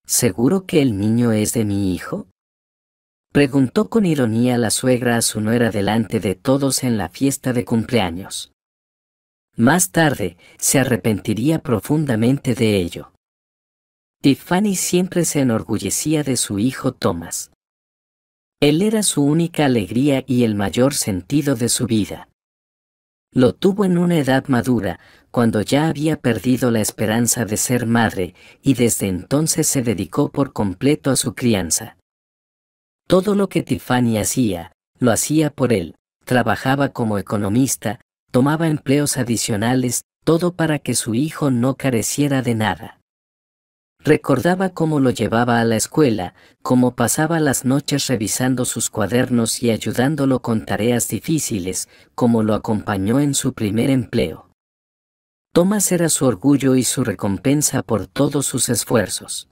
¿Seguro que el niño es de mi hijo?, preguntó con ironía la suegra a su nuera delante de todos en la fiesta de cumpleaños. Más tarde, se arrepentiría profundamente de ello. Tiffany siempre se enorgullecía de su hijo Thomas. Él era su única alegría y el mayor sentido de su vida. Lo tuvo en una edad madura, cuando ya había perdido la esperanza de ser madre, y desde entonces se dedicó por completo a su crianza. Todo lo que Tiffany hacía, lo hacía por él. Trabajaba como economista, tomaba empleos adicionales, todo para que su hijo no careciera de nada. Recordaba cómo lo llevaba a la escuela, cómo pasaba las noches revisando sus cuadernos y ayudándolo con tareas difíciles, cómo lo acompañó en su primer empleo. Thomas era su orgullo y su recompensa por todos sus esfuerzos.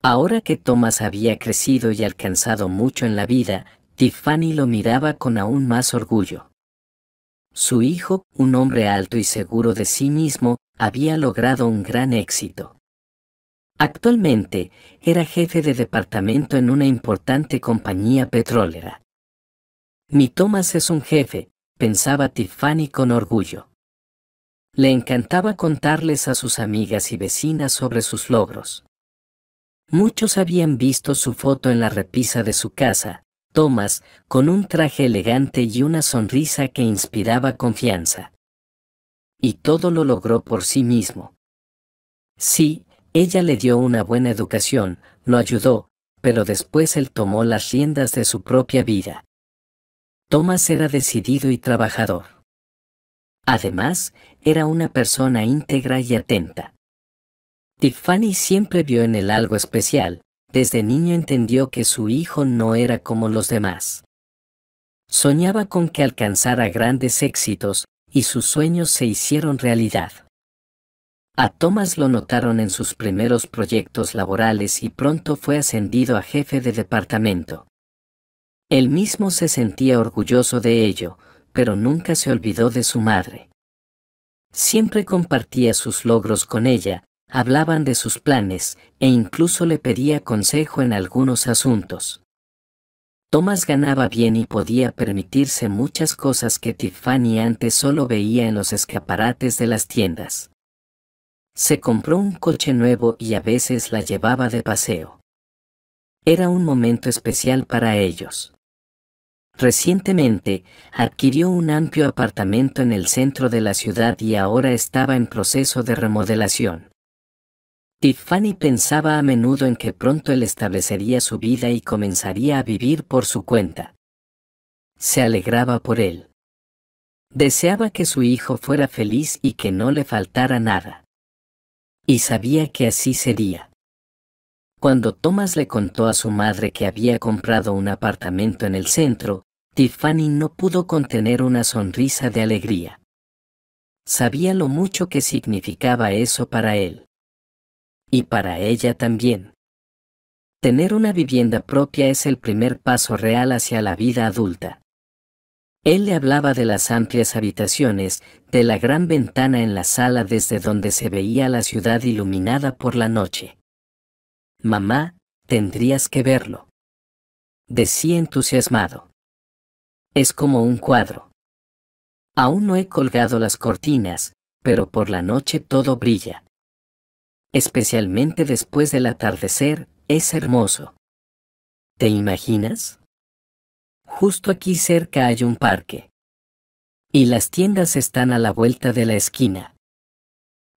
Ahora que Thomas había crecido y alcanzado mucho en la vida, Tiffany lo miraba con aún más orgullo. Su hijo, un hombre alto y seguro de sí mismo, había logrado un gran éxito. Actualmente, era jefe de departamento en una importante compañía petrolera. Mi Thomas es un jefe, pensaba Tiffany con orgullo. Le encantaba contarles a sus amigas y vecinas sobre sus logros. Muchos habían visto su foto en la repisa de su casa, Thomas, con un traje elegante y una sonrisa que inspiraba confianza. Y todo lo logró por sí mismo. Sí, ella le dio una buena educación, lo ayudó, pero después él tomó las riendas de su propia vida. Thomas era decidido y trabajador. Además, era una persona íntegra y atenta. Tiffany siempre vio en él algo especial. Desde niño entendió que su hijo no era como los demás. Soñaba con que alcanzara grandes éxitos, y sus sueños se hicieron realidad. A Thomas lo notaron en sus primeros proyectos laborales y pronto fue ascendido a jefe de departamento. Él mismo se sentía orgulloso de ello, pero nunca se olvidó de su madre. Siempre compartía sus logros con ella, hablaban de sus planes, e incluso le pedía consejo en algunos asuntos. Thomas ganaba bien y podía permitirse muchas cosas que Tiffany antes solo veía en los escaparates de las tiendas. Se compró un coche nuevo y a veces la llevaba de paseo. Era un momento especial para ellos. Recientemente, adquirió un amplio apartamento en el centro de la ciudad y ahora estaba en proceso de remodelación. Tiffany pensaba a menudo en que pronto él establecería su vida y comenzaría a vivir por su cuenta. Se alegraba por él. Deseaba que su hijo fuera feliz y que no le faltara nada. Y sabía que así sería. Cuando Thomas le contó a su madre que había comprado un apartamento en el centro, Tiffany no pudo contener una sonrisa de alegría. Sabía lo mucho que significaba eso para él. Y para ella también. Tener una vivienda propia es el primer paso real hacia la vida adulta. Él le hablaba de las amplias habitaciones, de la gran ventana en la sala desde donde se veía la ciudad iluminada por la noche. Mamá, tendrías que verlo, decía entusiasmado. Es como un cuadro. Aún no he colgado las cortinas, pero por la noche todo brilla. Especialmente después del atardecer, es hermoso. ¿Te imaginas? Justo aquí cerca hay un parque. Y las tiendas están a la vuelta de la esquina.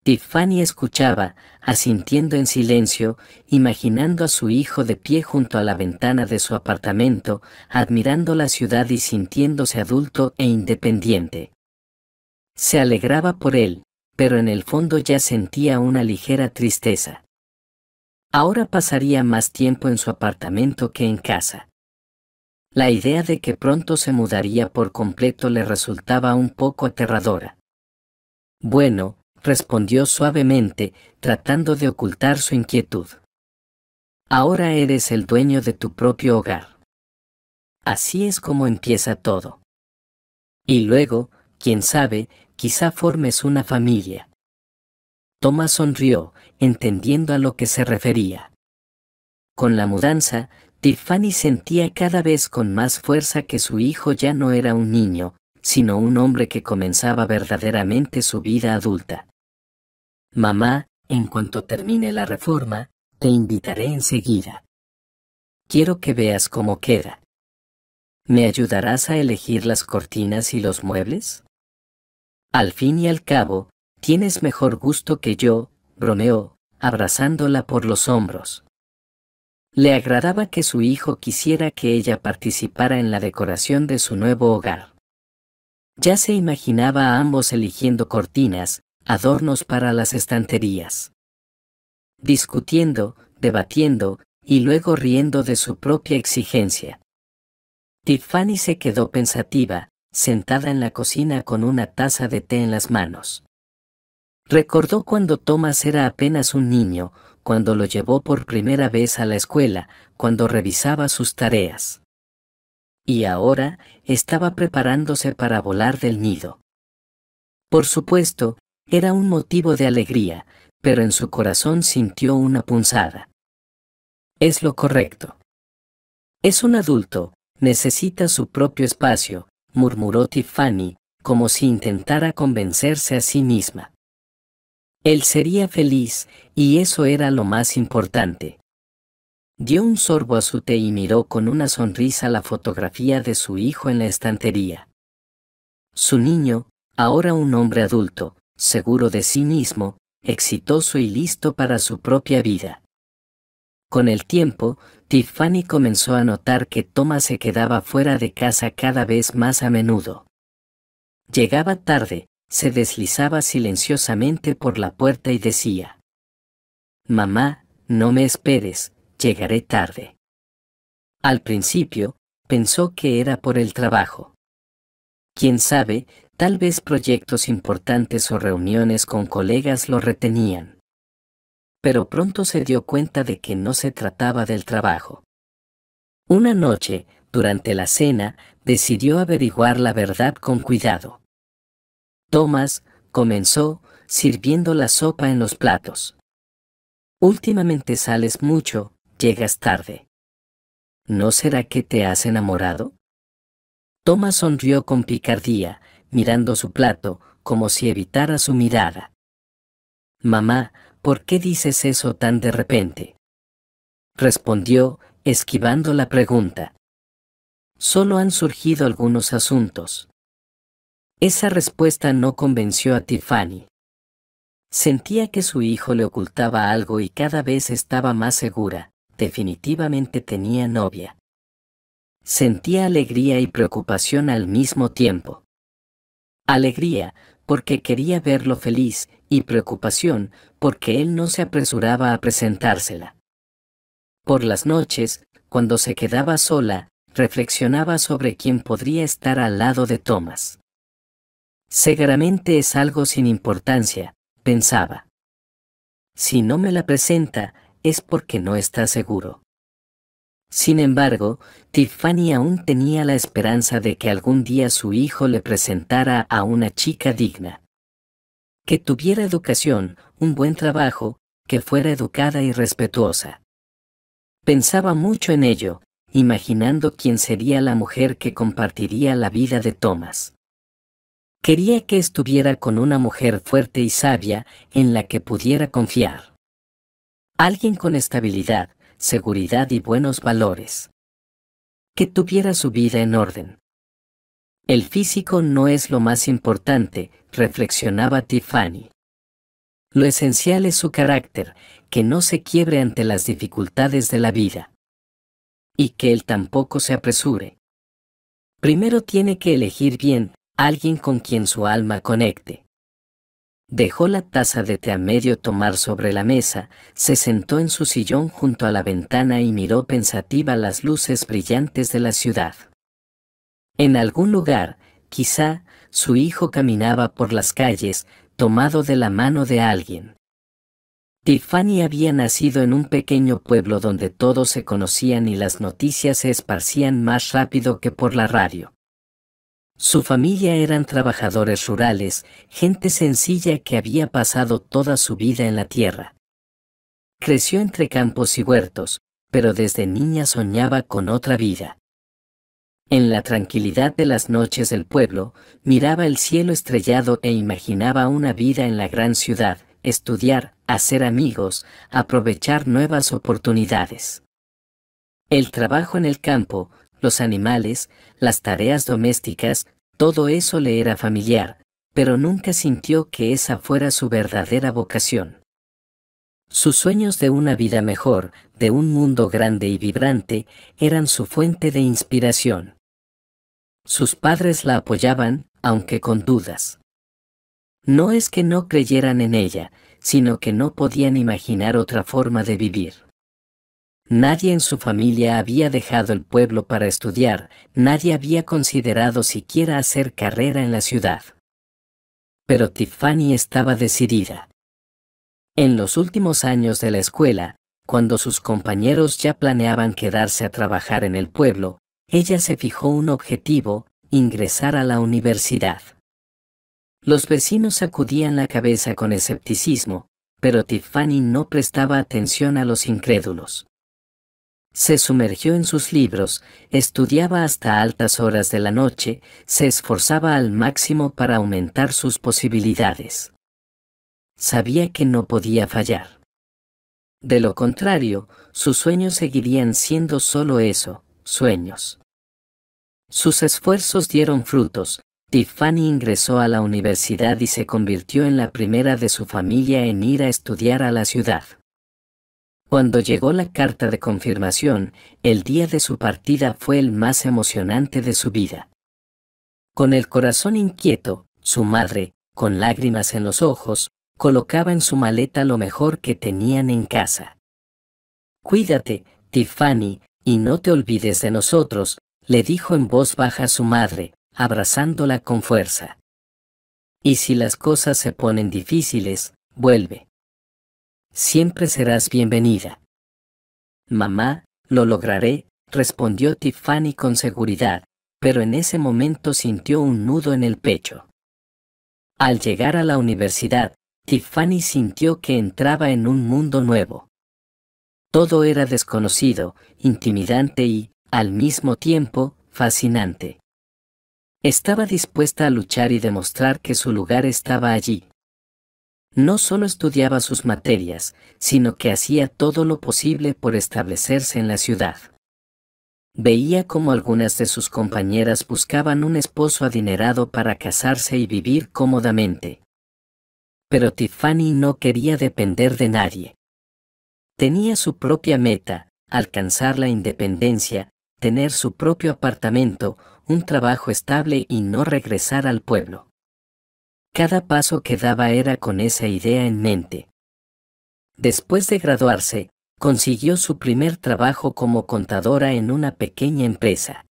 Tiffany escuchaba, asintiendo en silencio, imaginando a su hijo de pie junto a la ventana de su apartamento, admirando la ciudad y sintiéndose adulto e independiente. Se alegraba por él, pero en el fondo ya sentía una ligera tristeza. Ahora pasaría más tiempo en su apartamento que en casa. La idea de que pronto se mudaría por completo le resultaba un poco aterradora. Bueno, respondió suavemente, tratando de ocultar su inquietud. Ahora eres el dueño de tu propio hogar. Así es como empieza todo. Y luego, quién sabe, quizá formes una familia. Thomas sonrió, entendiendo a lo que se refería. Con la mudanza, Tiffany sentía cada vez con más fuerza que su hijo ya no era un niño, sino un hombre que comenzaba verdaderamente su vida adulta. Mamá, en cuanto termine la reforma, te invitaré enseguida. Quiero que veas cómo queda. ¿Me ayudarás a elegir las cortinas y los muebles? Al fin y al cabo, tienes mejor gusto que yo, bromeó, abrazándola por los hombros. Le agradaba que su hijo quisiera que ella participara en la decoración de su nuevo hogar. Ya se imaginaba a ambos eligiendo cortinas, adornos para las estanterías. Discutiendo, debatiendo, y luego riendo de su propia exigencia. Tiffany se quedó pensativa, sentada en la cocina con una taza de té en las manos. Recordó cuando Thomas era apenas un niño, cuando lo llevó por primera vez a la escuela, cuando revisaba sus tareas. Y ahora, estaba preparándose para volar del nido. Por supuesto, era un motivo de alegría, pero en su corazón sintió una punzada. Es lo correcto. Es un adulto, necesita su propio espacio, murmuró Tiffany, como si intentara convencerse a sí misma. Él sería feliz, y eso era lo más importante. Dio un sorbo a su té y miró con una sonrisa la fotografía de su hijo en la estantería. Su niño, ahora un hombre adulto, seguro de sí mismo, exitoso y listo para su propia vida. Con el tiempo, Tiffany comenzó a notar que Thomas se quedaba fuera de casa cada vez más a menudo. Llegaba tarde, se deslizaba silenciosamente por la puerta y decía: «Mamá, no me esperes, llegaré tarde». Al principio, pensó que era por el trabajo. Quién sabe, tal vez proyectos importantes o reuniones con colegas lo retenían. Pero pronto se dio cuenta de que no se trataba del trabajo. Una noche, durante la cena, decidió averiguar la verdad con cuidado. Thomas comenzó, sirviendo la sopa en los platos. «Últimamente sales mucho, llegas tarde. ¿No será que te has enamorado?» Thomas sonrió con picardía, mirando su plato, como si evitara su mirada. «Mamá, ¿por qué dices eso tan de repente?», respondió, esquivando la pregunta. «Solo han surgido algunos asuntos». Esa respuesta no convenció a Tiffany. Sentía que su hijo le ocultaba algo y cada vez estaba más segura, definitivamente tenía novia. Sentía alegría y preocupación al mismo tiempo. Alegría, porque quería verlo feliz, y preocupación, porque él no se apresuraba a presentársela. Por las noches, cuando se quedaba sola, reflexionaba sobre quién podría estar al lado de Thomas. Seguramente es algo sin importancia, pensaba. Si no me la presenta, es porque no está seguro. Sin embargo, Tiffany aún tenía la esperanza de que algún día su hijo le presentara a una chica digna. Que tuviera educación, un buen trabajo, que fuera educada y respetuosa. Pensaba mucho en ello, imaginando quién sería la mujer que compartiría la vida de Thomas. Quería que estuviera con una mujer fuerte y sabia, en la que pudiera confiar. Alguien con estabilidad, seguridad y buenos valores. Que tuviera su vida en orden. El físico no es lo más importante, reflexionaba Tiffany. Lo esencial es su carácter, que no se quiebre ante las dificultades de la vida. Y que él tampoco se apresure. Primero tiene que elegir bien, alguien con quien su alma conecte. Dejó la taza de té a medio tomar sobre la mesa, se sentó en su sillón junto a la ventana y miró pensativa las luces brillantes de la ciudad. En algún lugar, quizá, su hijo caminaba por las calles, tomado de la mano de alguien. Tiffany había nacido en un pequeño pueblo donde todos se conocían y las noticias se esparcían más rápido que por la radio. Su familia eran trabajadores rurales, gente sencilla que había pasado toda su vida en la tierra. Creció entre campos y huertos, pero desde niña soñaba con otra vida. En la tranquilidad de las noches del pueblo, miraba el cielo estrellado e imaginaba una vida en la gran ciudad, estudiar, hacer amigos, aprovechar nuevas oportunidades. El trabajo en el campo, los animales, las tareas domésticas, todo eso le era familiar, pero nunca sintió que esa fuera su verdadera vocación. Sus sueños de una vida mejor, de un mundo grande y vibrante, eran su fuente de inspiración. Sus padres la apoyaban, aunque con dudas. No es que no creyeran en ella, sino que no podían imaginar otra forma de vivir. Nadie en su familia había dejado el pueblo para estudiar, nadie había considerado siquiera hacer carrera en la ciudad. Pero Tiffany estaba decidida. En los últimos años de la escuela, cuando sus compañeros ya planeaban quedarse a trabajar en el pueblo, ella se fijó un objetivo: ingresar a la universidad. Los vecinos sacudían la cabeza con escepticismo, pero Tiffany no prestaba atención a los incrédulos. Se sumergió en sus libros, estudiaba hasta altas horas de la noche, se esforzaba al máximo para aumentar sus posibilidades. Sabía que no podía fallar. De lo contrario, sus sueños seguirían siendo solo eso, sueños. Sus esfuerzos dieron frutos. Tiffany ingresó a la universidad y se convirtió en la primera de su familia en ir a estudiar a la ciudad. Cuando llegó la carta de confirmación, el día de su partida fue el más emocionante de su vida. Con el corazón inquieto, su madre, con lágrimas en los ojos, colocaba en su maleta lo mejor que tenían en casa. «Cuídate, Tiffany, y no te olvides de nosotros», le dijo en voz baja su madre, abrazándola con fuerza. «Y si las cosas se ponen difíciles, vuelve. Siempre serás bienvenida». «Mamá, lo lograré», respondió Tiffany con seguridad, pero en ese momento sintió un nudo en el pecho. Al llegar a la universidad, Tiffany sintió que entraba en un mundo nuevo. Todo era desconocido, intimidante y, al mismo tiempo, fascinante. Estaba dispuesta a luchar y demostrar que su lugar estaba allí. No solo estudiaba sus materias, sino que hacía todo lo posible por establecerse en la ciudad. Veía cómo algunas de sus compañeras buscaban un esposo adinerado para casarse y vivir cómodamente. Pero Tiffany no quería depender de nadie. Tenía su propia meta: alcanzar la independencia, tener su propio apartamento, un trabajo estable y no regresar al pueblo. Cada paso que daba era con esa idea en mente. Después de graduarse, consiguió su primer trabajo como contadora en una pequeña empresa.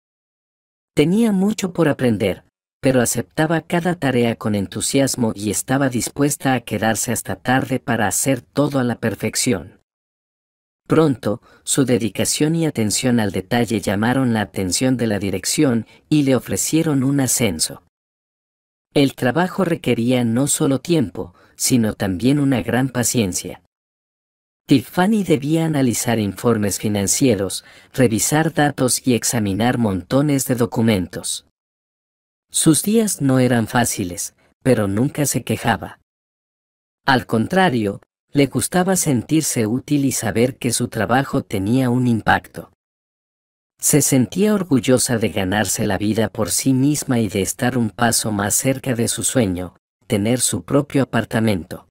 Tenía mucho por aprender, pero aceptaba cada tarea con entusiasmo y estaba dispuesta a quedarse hasta tarde para hacer todo a la perfección. Pronto, su dedicación y atención al detalle llamaron la atención de la dirección y le ofrecieron un ascenso. El trabajo requería no solo tiempo, sino también una gran paciencia. Tiffany debía analizar informes financieros, revisar datos y examinar montones de documentos. Sus días no eran fáciles, pero nunca se quejaba. Al contrario, le gustaba sentirse útil y saber que su trabajo tenía un impacto. Se sentía orgullosa de ganarse la vida por sí misma y de estar un paso más cerca de su sueño: tener su propio apartamento.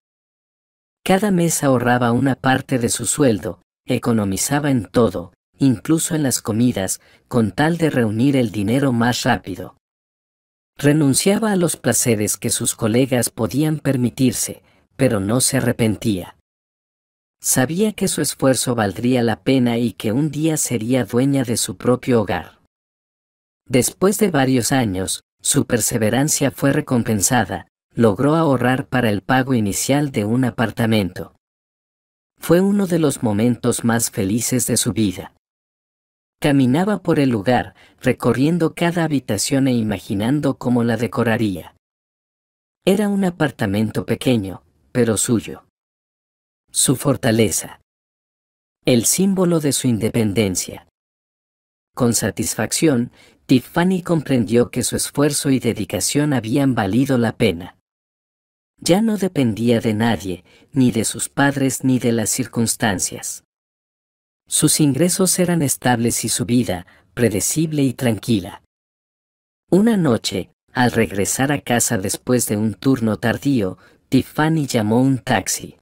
Cada mes ahorraba una parte de su sueldo, economizaba en todo, incluso en las comidas, con tal de reunir el dinero más rápido. Renunciaba a los placeres que sus colegas podían permitirse, pero no se arrepentía. Sabía que su esfuerzo valdría la pena y que un día sería dueña de su propio hogar. Después de varios años, su perseverancia fue recompensada. Logró ahorrar para el pago inicial de un apartamento. Fue uno de los momentos más felices de su vida. Caminaba por el lugar, recorriendo cada habitación e imaginando cómo la decoraría. Era un apartamento pequeño, pero suyo. Su fortaleza. el símbolo de su independencia. Con satisfacción, Tiffany comprendió que su esfuerzo y dedicación habían valido la pena. Ya no dependía de nadie, ni de sus padres ni de las circunstancias. Sus ingresos eran estables y su vida, predecible y tranquila. Una noche, al regresar a casa después de un turno tardío, Tiffany llamó un taxi.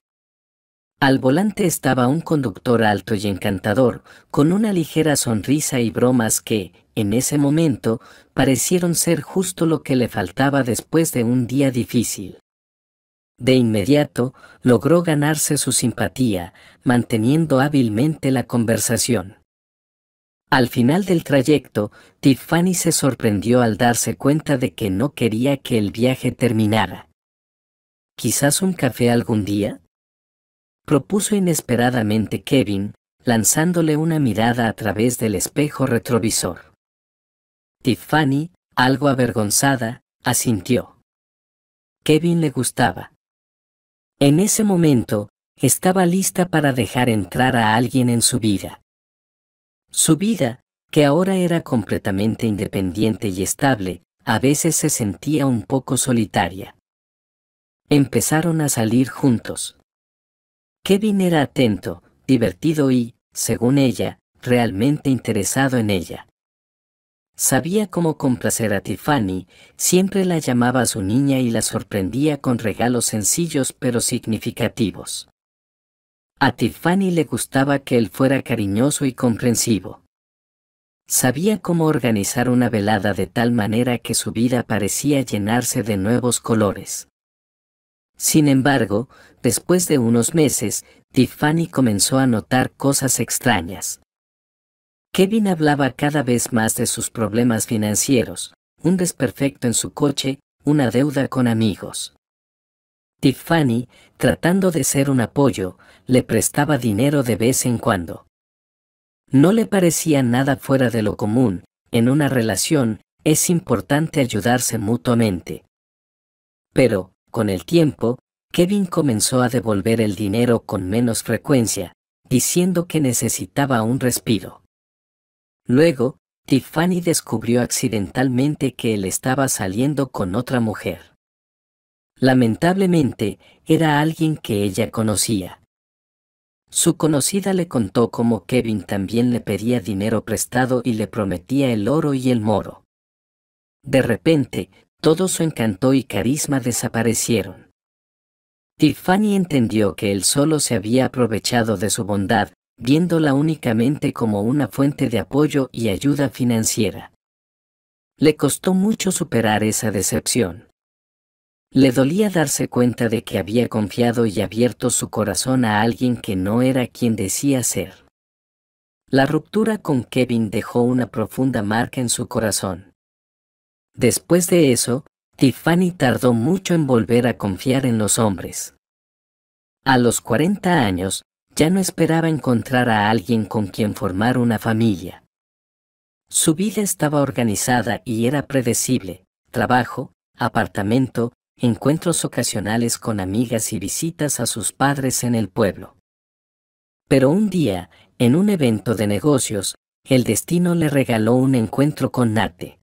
Al volante estaba un conductor alto y encantador, con una ligera sonrisa y bromas que, en ese momento, parecieron ser justo lo que le faltaba después de un día difícil. De inmediato, logró ganarse su simpatía, manteniendo hábilmente la conversación. Al final del trayecto, Tiffany se sorprendió al darse cuenta de que no quería que el viaje terminara. ¿Quizás un café algún día?, propuso inesperadamente Kevin, lanzándole una mirada a través del espejo retrovisor. Tiffany, algo avergonzada, asintió. Kevin le gustaba. En ese momento, estaba lista para dejar entrar a alguien en su vida. Su vida, que ahora era completamente independiente y estable, a veces se sentía un poco solitaria. Empezaron a salir juntos. Kevin era atento, divertido y, según ella, realmente interesado en ella. Sabía cómo complacer a Tiffany, siempre la llamaba su niña y la sorprendía con regalos sencillos pero significativos. A Tiffany le gustaba que él fuera cariñoso y comprensivo. Sabía cómo organizar una velada de tal manera que su vida parecía llenarse de nuevos colores. Sin embargo, después de unos meses, Tiffany comenzó a notar cosas extrañas. Kevin hablaba cada vez más de sus problemas financieros, un desperfecto en su coche, una deuda con amigos. Tiffany, tratando de ser un apoyo, le prestaba dinero de vez en cuando. No le parecía nada fuera de lo común, en una relación, es importante ayudarse mutuamente. Pero, con el tiempo, Kevin comenzó a devolver el dinero con menos frecuencia, diciendo que necesitaba un respiro. Luego, Tiffany descubrió accidentalmente que él estaba saliendo con otra mujer. Lamentablemente, era alguien que ella conocía. Su conocida le contó cómo Kevin también le pedía dinero prestado y le prometía el oro y el moro. De repente, todo su encanto y carisma desaparecieron. Tiffany entendió que él solo se había aprovechado de su bondad, viéndola únicamente como una fuente de apoyo y ayuda financiera. Le costó mucho superar esa decepción. Le dolía darse cuenta de que había confiado y abierto su corazón a alguien que no era quien decía ser. La ruptura con Kevin dejó una profunda marca en su corazón. Después de eso, Tiffany tardó mucho en volver a confiar en los hombres. A los 40 años, ya no esperaba encontrar a alguien con quien formar una familia. Su vida estaba organizada y era predecible: trabajo, apartamento, encuentros ocasionales con amigas y visitas a sus padres en el pueblo. Pero un día, en un evento de negocios, el destino le regaló un encuentro con Nate.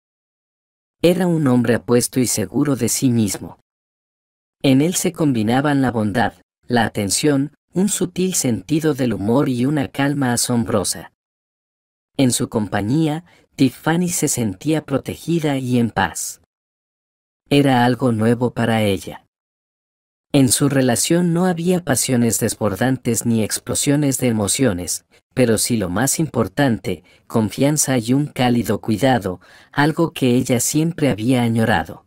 Era un hombre apuesto y seguro de sí mismo. En él se combinaban la bondad, la atención, un sutil sentido del humor y una calma asombrosa. En su compañía, Tiffany se sentía protegida y en paz. Era algo nuevo para ella. En su relación no había pasiones desbordantes ni explosiones de emociones, pero sí lo más importante, confianza y un cálido cuidado, algo que ella siempre había añorado.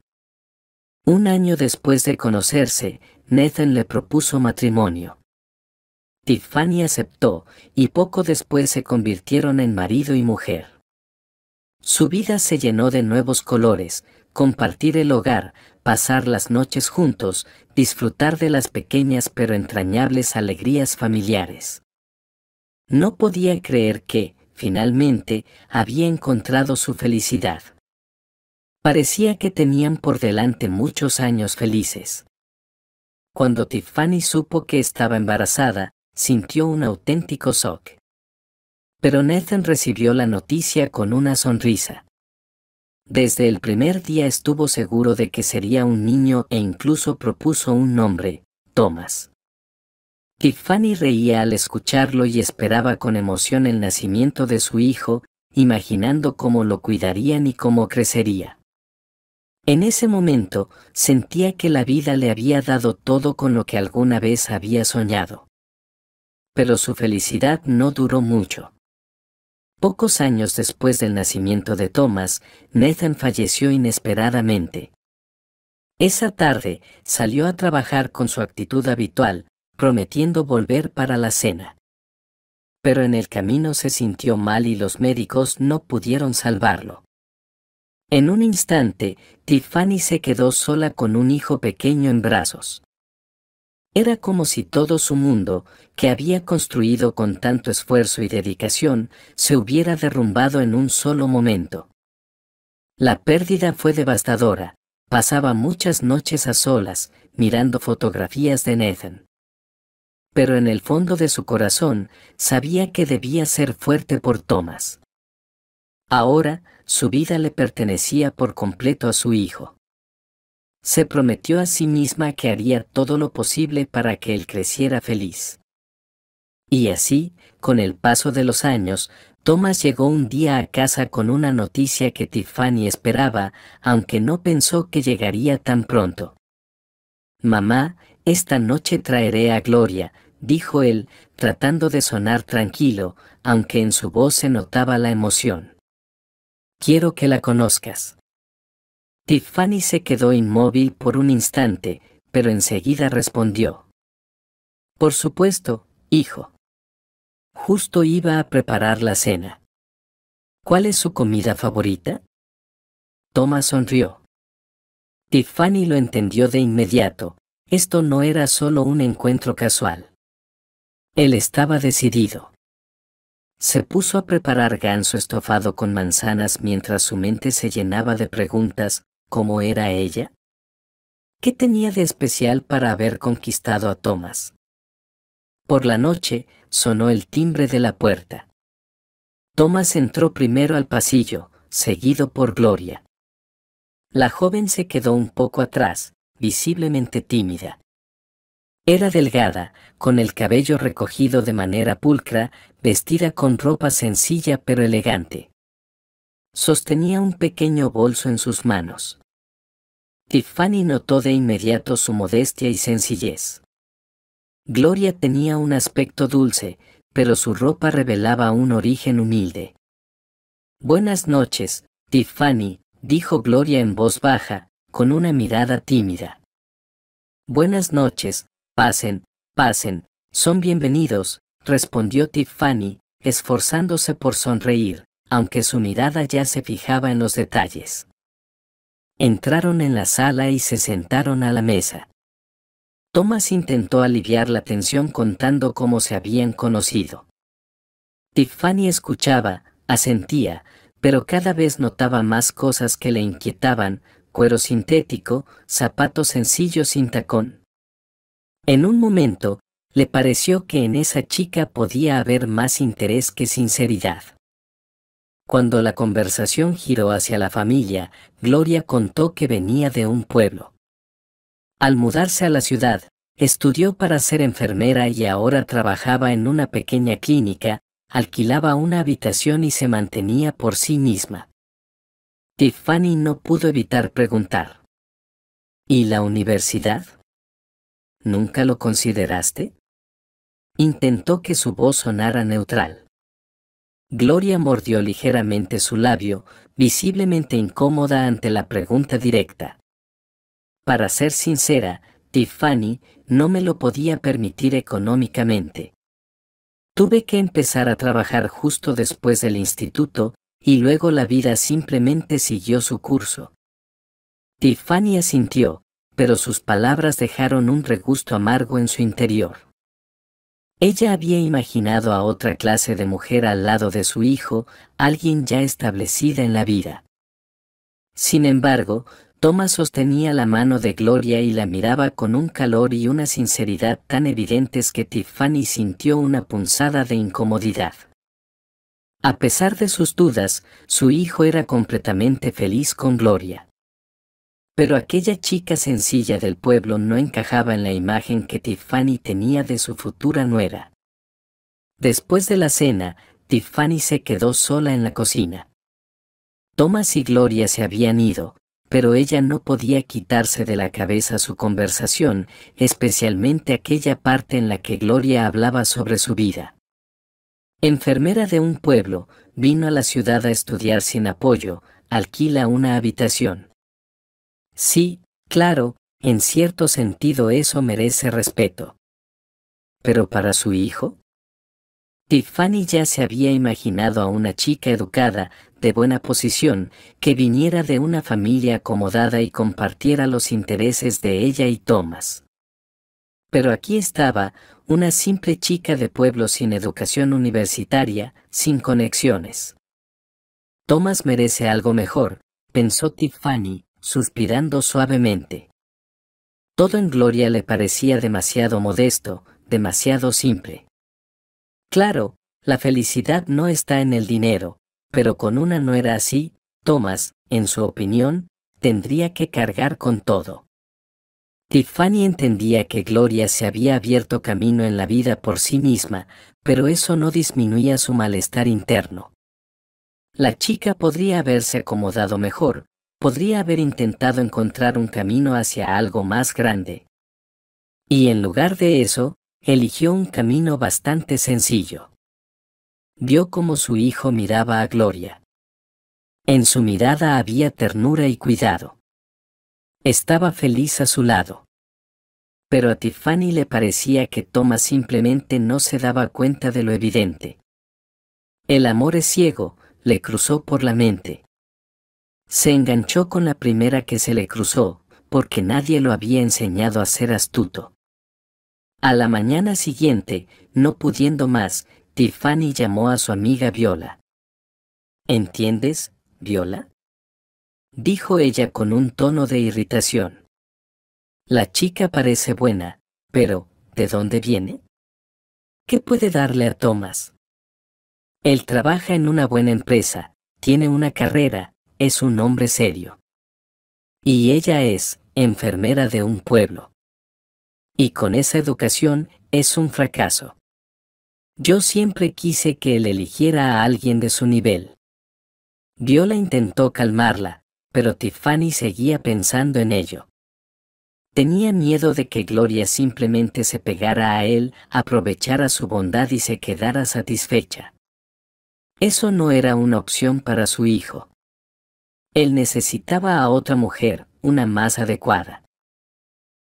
Un año después de conocerse, Nathan le propuso matrimonio. Tiffany aceptó, y poco después se convirtieron en marido y mujer. Su vida se llenó de nuevos colores: compartir el hogar, pasar las noches juntos, disfrutar de las pequeñas pero entrañables alegrías familiares. No podía creer que, finalmente, había encontrado su felicidad. Parecía que tenían por delante muchos años felices. Cuando Tiffany supo que estaba embarazada, sintió un auténtico shock. Pero Nathan recibió la noticia con una sonrisa. Desde el primer día estuvo seguro de que sería un niño e incluso propuso un nombre, Thomas. Tiffany reía al escucharlo y esperaba con emoción el nacimiento de su hijo, imaginando cómo lo cuidarían y cómo crecería. En ese momento, sentía que la vida le había dado todo con lo que alguna vez había soñado. Pero su felicidad no duró mucho. Pocos años después del nacimiento de Thomas, Nathan falleció inesperadamente. Esa tarde, salió a trabajar con su actitud habitual, prometiendo volver para la cena. Pero en el camino se sintió mal y los médicos no pudieron salvarlo. En un instante, Tiffany se quedó sola con un hijo pequeño en brazos. Era como si todo su mundo, que había construido con tanto esfuerzo y dedicación, se hubiera derrumbado en un solo momento. La pérdida fue devastadora. Pasaba muchas noches a solas, mirando fotografías de Nathan. Pero en el fondo de su corazón, sabía que debía ser fuerte por Thomas. Ahora, su vida le pertenecía por completo a su hijo. Se prometió a sí misma que haría todo lo posible para que él creciera feliz. Y así, con el paso de los años, Thomas llegó un día a casa con una noticia que Tiffany esperaba, aunque no pensó que llegaría tan pronto. «Mamá, esta noche traeré a Gloria», dijo él, tratando de sonar tranquilo, aunque en su voz se notaba la emoción. «Quiero que la conozcas». Tiffany se quedó inmóvil por un instante, pero enseguida respondió. «Por supuesto, hijo. Justo iba a preparar la cena». «¿Cuál es su comida favorita?». Thomas sonrió. Tiffany lo entendió de inmediato. Esto no era solo un encuentro casual. Él estaba decidido. Se puso a preparar ganso estofado con manzanas mientras su mente se llenaba de preguntas. ¿Cómo era ella? ¿Qué tenía de especial para haber conquistado a Thomas? Por la noche, sonó el timbre de la puerta. Thomas entró primero al pasillo, seguido por Gloria. La joven se quedó un poco atrás, visiblemente tímida. Era delgada, con el cabello recogido de manera pulcra, vestida con ropa sencilla pero elegante. Sostenía un pequeño bolso en sus manos. Tiffany notó de inmediato su modestia y sencillez. Gloria tenía un aspecto dulce, pero su ropa revelaba un origen humilde. «Buenas noches, Tiffany», dijo Gloria en voz baja, con una mirada tímida. «Buenas noches, pasen, pasen, son bienvenidos», respondió Tiffany, esforzándose por sonreír, aunque su mirada ya se fijaba en los detalles. Entraron en la sala y se sentaron a la mesa. Thomas intentó aliviar la tensión contando cómo se habían conocido. Tiffany escuchaba, asentía, pero cada vez notaba más cosas que le inquietaban: cuero sintético, zapatos sencillos sin tacón. En un momento, le pareció que en esa chica podía haber más interés que sinceridad. Cuando la conversación giró hacia la familia, Gloria contó que venía de un pueblo. Al mudarse a la ciudad, estudió para ser enfermera y ahora trabajaba en una pequeña clínica, alquilaba una habitación y se mantenía por sí misma. Tiffany no pudo evitar preguntar: ¿y la universidad? ¿Nunca lo consideraste? Intentó que su voz sonara neutral. Gloria mordió ligeramente su labio, visiblemente incómoda ante la pregunta directa. Para ser sincera, Tiffany, no me lo podía permitir económicamente. Tuve que empezar a trabajar justo después del instituto, y luego la vida simplemente siguió su curso. Tiffany asintió, pero sus palabras dejaron un regusto amargo en su interior. Ella había imaginado a otra clase de mujer al lado de su hijo, alguien ya establecida en la vida. Sin embargo, Thomas sostenía la mano de Gloria y la miraba con un calor y una sinceridad tan evidentes que Tiffany sintió una punzada de incomodidad. A pesar de sus dudas, su hijo era completamente feliz con Gloria. Pero aquella chica sencilla del pueblo no encajaba en la imagen que Tiffany tenía de su futura nuera. Después de la cena, Tiffany se quedó sola en la cocina. Thomas y Gloria se habían ido, pero ella no podía quitarse de la cabeza su conversación, especialmente aquella parte en la que Gloria hablaba sobre su vida. Enfermera de un pueblo, vino a la ciudad a estudiar sin apoyo, alquila una habitación. Sí, claro, en cierto sentido eso merece respeto. ¿Pero para su hijo? Tiffany ya se había imaginado a una chica educada, de buena posición, que viniera de una familia acomodada y compartiera los intereses de ella y Thomas. Pero aquí estaba, una simple chica de pueblo sin educación universitaria, sin conexiones. Thomas merece algo mejor, pensó Tiffany, suspirando suavemente. Todo en Gloria le parecía demasiado modesto, demasiado simple. Claro, la felicidad no está en el dinero, pero con una nuera así, Thomas, en su opinión, tendría que cargar con todo. Tiffany entendía que Gloria se había abierto camino en la vida por sí misma, pero eso no disminuía su malestar interno. La chica podría haberse acomodado mejor, podría haber intentado encontrar un camino hacia algo más grande. Y en lugar de eso, eligió un camino bastante sencillo. Vio cómo su hijo miraba a Gloria. En su mirada había ternura y cuidado. Estaba feliz a su lado. Pero a Tiffany le parecía que Thomas simplemente no se daba cuenta de lo evidente. El amor es ciego, le cruzó por la mente. Se enganchó con la primera que se le cruzó, porque nadie lo había enseñado a ser astuto. A la mañana siguiente, no pudiendo más, Tiffany llamó a su amiga Viola. ¿Entiendes, Viola?, dijo ella con un tono de irritación. La chica parece buena, pero, ¿de dónde viene? ¿Qué puede darle a Thomas? Él trabaja en una buena empresa, tiene una carrera, es un hombre serio. Y ella es enfermera de un pueblo. Y con esa educación, es un fracaso. Yo siempre quise que él eligiera a alguien de su nivel. Viola intentó calmarla, pero Tiffany seguía pensando en ello. Tenía miedo de que Gloria simplemente se pegara a él, aprovechara su bondad y se quedara satisfecha. Eso no era una opción para su hijo. Él necesitaba a otra mujer, una más adecuada.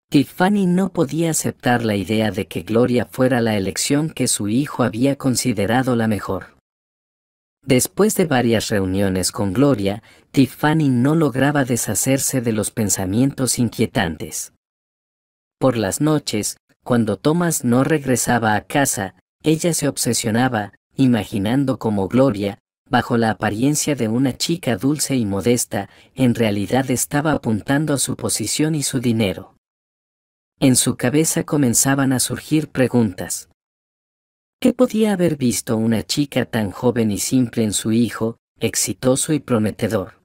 Tiffany no podía aceptar la idea de que Gloria fuera la elección que su hijo había considerado la mejor. Después de varias reuniones con Gloria, Tiffany no lograba deshacerse de los pensamientos inquietantes. Por las noches, cuando Thomas no regresaba a casa, ella se obsesionaba, imaginando cómo Gloria, bajo la apariencia de una chica dulce y modesta, en realidad estaba apuntando a su posición y su dinero. En su cabeza comenzaban a surgir preguntas. ¿Qué podía haber visto una chica tan joven y simple en su hijo, exitoso y prometedor?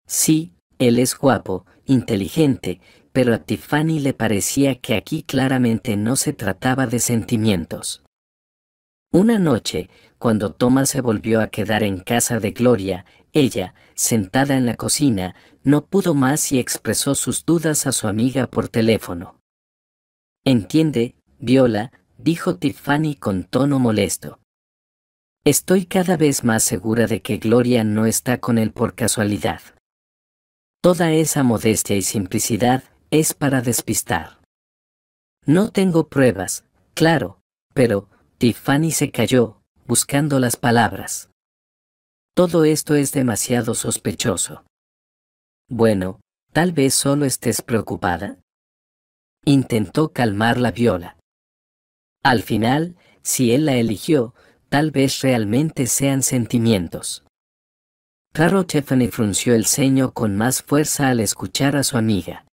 Sí, él es guapo, inteligente, pero a Tiffany le parecía que aquí claramente no se trataba de sentimientos. Una noche, cuando Thomas se volvió a quedar en casa de Gloria, ella, sentada en la cocina, no pudo más y expresó sus dudas a su amiga por teléfono. «Entiende, Viola», dijo Tiffany con tono molesto. «Estoy cada vez más segura de que Gloria no está con él por casualidad. Toda esa modestia y simplicidad es para despistar. No tengo pruebas, claro, pero...» Tiffany se calló, buscando las palabras. «Todo esto es demasiado sospechoso». «Bueno, tal vez solo estés preocupada». Intentó calmarla Viola. «Al final, si él la eligió, tal vez realmente sean sentimientos». Claro, Tiffany frunció el ceño con más fuerza al escuchar a su amiga.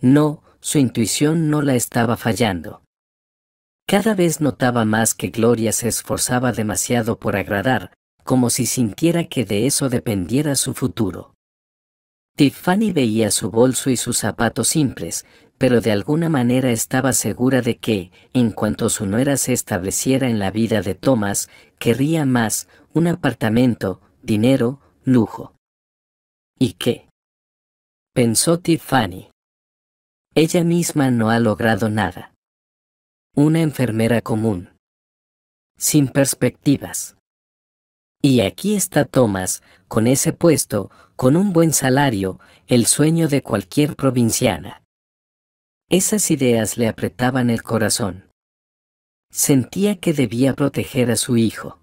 No, su intuición no la estaba fallando. Cada vez notaba más que Gloria se esforzaba demasiado por agradar, como si sintiera que de eso dependiera su futuro. Tiffany veía su bolso y sus zapatos simples, pero de alguna manera estaba segura de que, en cuanto su nuera se estableciera en la vida de Thomas, querría más, un apartamento, dinero, lujo. ¿Y qué? Pensó Tiffany. Ella misma no ha logrado nada. Una enfermera común. Sin perspectivas. Y aquí está Thomas, con ese puesto, con un buen salario, el sueño de cualquier provinciana. Esas ideas le apretaban el corazón. Sentía que debía proteger a su hijo.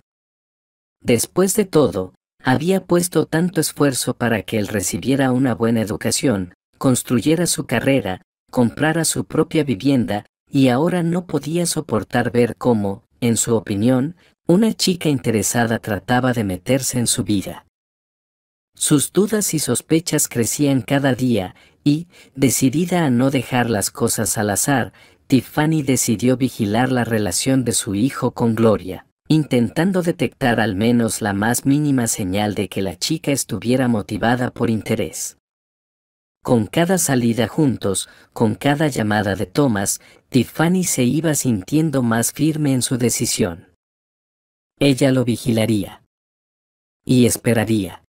Después de todo, había puesto tanto esfuerzo para que él recibiera una buena educación, construyera su carrera, comprara su propia vivienda, y ahora no podía soportar ver cómo, en su opinión, una chica interesada trataba de meterse en su vida. Sus dudas y sospechas crecían cada día, y, decidida a no dejar las cosas al azar, Tiffany decidió vigilar la relación de su hijo con Gloria, intentando detectar al menos la más mínima señal de que la chica estuviera motivada por interés. Con cada salida juntos, con cada llamada de Thomas, Tiffany se iba sintiendo más firme en su decisión. Ella lo vigilaría. Y esperaría.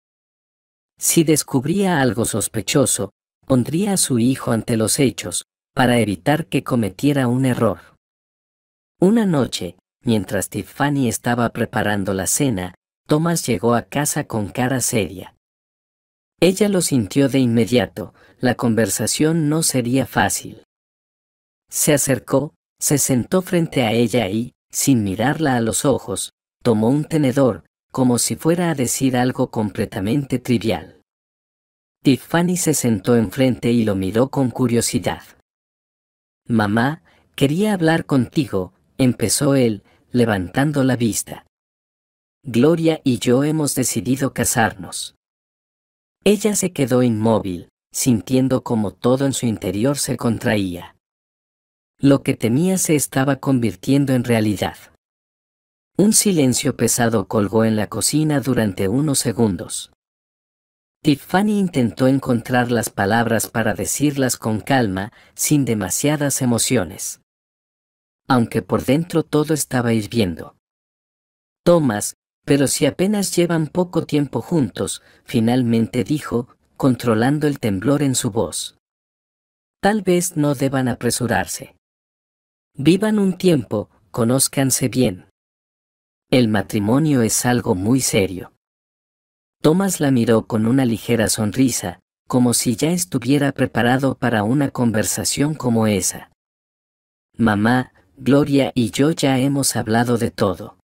Si descubría algo sospechoso, pondría a su hijo ante los hechos, para evitar que cometiera un error. Una noche, mientras Tiffany estaba preparando la cena, Thomas llegó a casa con cara seria. Ella lo sintió de inmediato, la conversación no sería fácil. Se acercó, se sentó frente a ella y, sin mirarla a los ojos, tomó un tenedor, como si fuera a decir algo completamente trivial. Tiffany se sentó enfrente y lo miró con curiosidad. «Mamá, quería hablar contigo», empezó él, levantando la vista. «Gloria y yo hemos decidido casarnos». Ella se quedó inmóvil, sintiendo como todo en su interior se contraía. Lo que temía se estaba convirtiendo en realidad. Un silencio pesado colgó en la cocina durante unos segundos. Tiffany intentó encontrar las palabras para decirlas con calma, sin demasiadas emociones. Aunque por dentro todo estaba hirviendo. «Thomas, pero si apenas llevan poco tiempo juntos», finalmente dijo, controlando el temblor en su voz. «Tal vez no deban apresurarse. Vivan un tiempo, conózcanse bien. El matrimonio es algo muy serio». Thomas la miró con una ligera sonrisa, como si ya estuviera preparado para una conversación como esa. «Mamá, Gloria y yo ya hemos hablado de todo.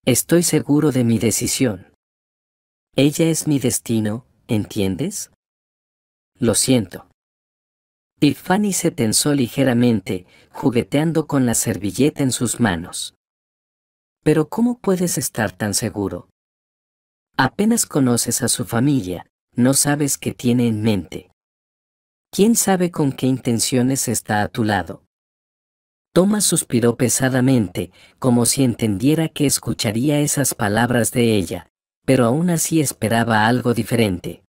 Estoy seguro de mi decisión. Ella es mi destino, ¿entiendes?» «Lo siento». Tiffany se tensó ligeramente, jugueteando con la servilleta en sus manos. «¿Pero cómo puedes estar tan seguro? Apenas conoces a su familia, no sabes qué tiene en mente. ¿Quién sabe con qué intenciones está a tu lado?» Thomas suspiró pesadamente, como si entendiera que escucharía esas palabras de ella, pero aún así esperaba algo diferente.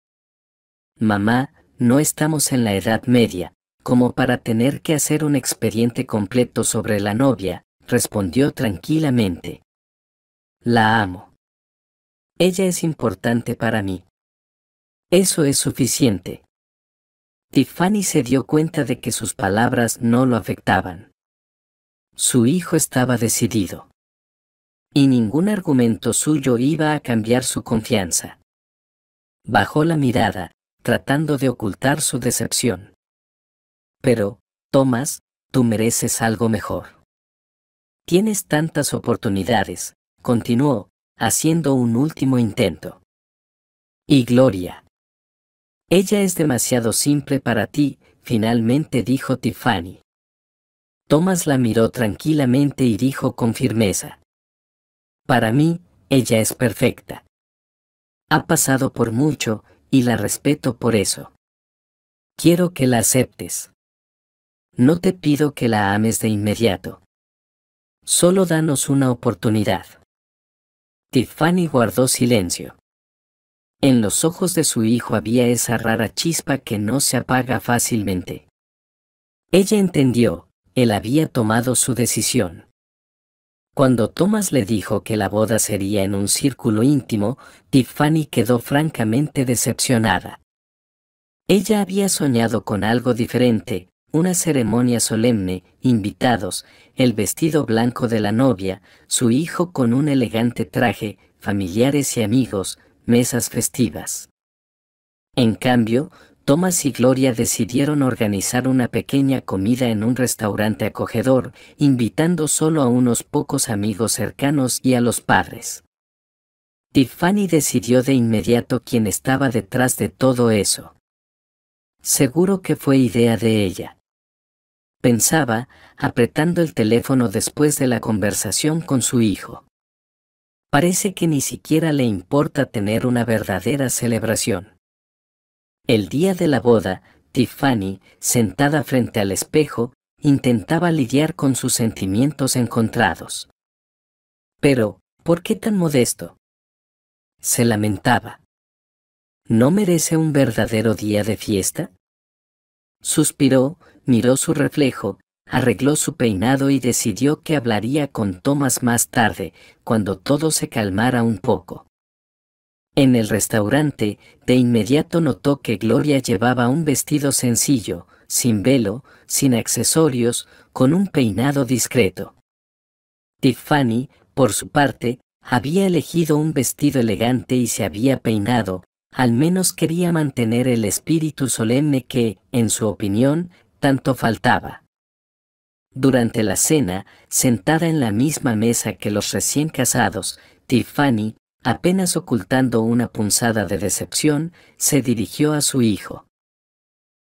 «Mamá, no estamos en la Edad Media, como para tener que hacer un expediente completo sobre la novia», respondió tranquilamente. «La amo. Ella es importante para mí. Eso es suficiente». Tiffany se dio cuenta de que sus palabras no lo afectaban. Su hijo estaba decidido. Y ningún argumento suyo iba a cambiar su confianza. Bajó la mirada, tratando de ocultar su decepción. «Pero, Thomas, tú mereces algo mejor. Tienes tantas oportunidades», continuó, haciendo un último intento. «Y Gloria. Ella es demasiado simple para ti», finalmente dijo Tiffany. Thomas la miró tranquilamente y dijo con firmeza: «Para mí, ella es perfecta. Ha pasado por mucho, y la respeto por eso. Quiero que la aceptes. No te pido que la ames de inmediato. Solo danos una oportunidad. Tiffany guardó silencio. En los ojos de su hijo había esa rara chispa que no se apaga fácilmente. Ella entendió, él había tomado su decisión. Cuando Thomas le dijo que la boda sería en un círculo íntimo, Tiffany quedó francamente decepcionada. Ella había soñado con algo diferente, una ceremonia solemne, invitados, el vestido blanco de la novia, su hijo con un elegante traje, familiares y amigos, mesas festivas. En cambio, Thomas y Gloria decidieron organizar una pequeña comida en un restaurante acogedor, invitando solo a unos pocos amigos cercanos y a los padres. Tiffany decidió de inmediato quién estaba detrás de todo eso. Seguro que fue idea de ella. Pensaba, apretando el teléfono después de la conversación con su hijo. Parece que ni siquiera le importa tener una verdadera celebración. El día de la boda, Tiffany, sentada frente al espejo, intentaba lidiar con sus sentimientos encontrados. Pero, ¿por qué tan modesto? Se lamentaba. ¿No merece un verdadero día de fiesta? Suspiró, miró su reflejo, arregló su peinado y decidió que hablaría con Thomas más tarde, cuando todo se calmara un poco. En el restaurante, de inmediato notó que Gloria llevaba un vestido sencillo, sin velo, sin accesorios, con un peinado discreto. Tiffany, por su parte, había elegido un vestido elegante y se había peinado, al menos quería mantener el espíritu solemne que, en su opinión, tanto faltaba. Durante la cena, sentada en la misma mesa que los recién casados, Tiffany, apenas ocultando una punzada de decepción, se dirigió a su hijo.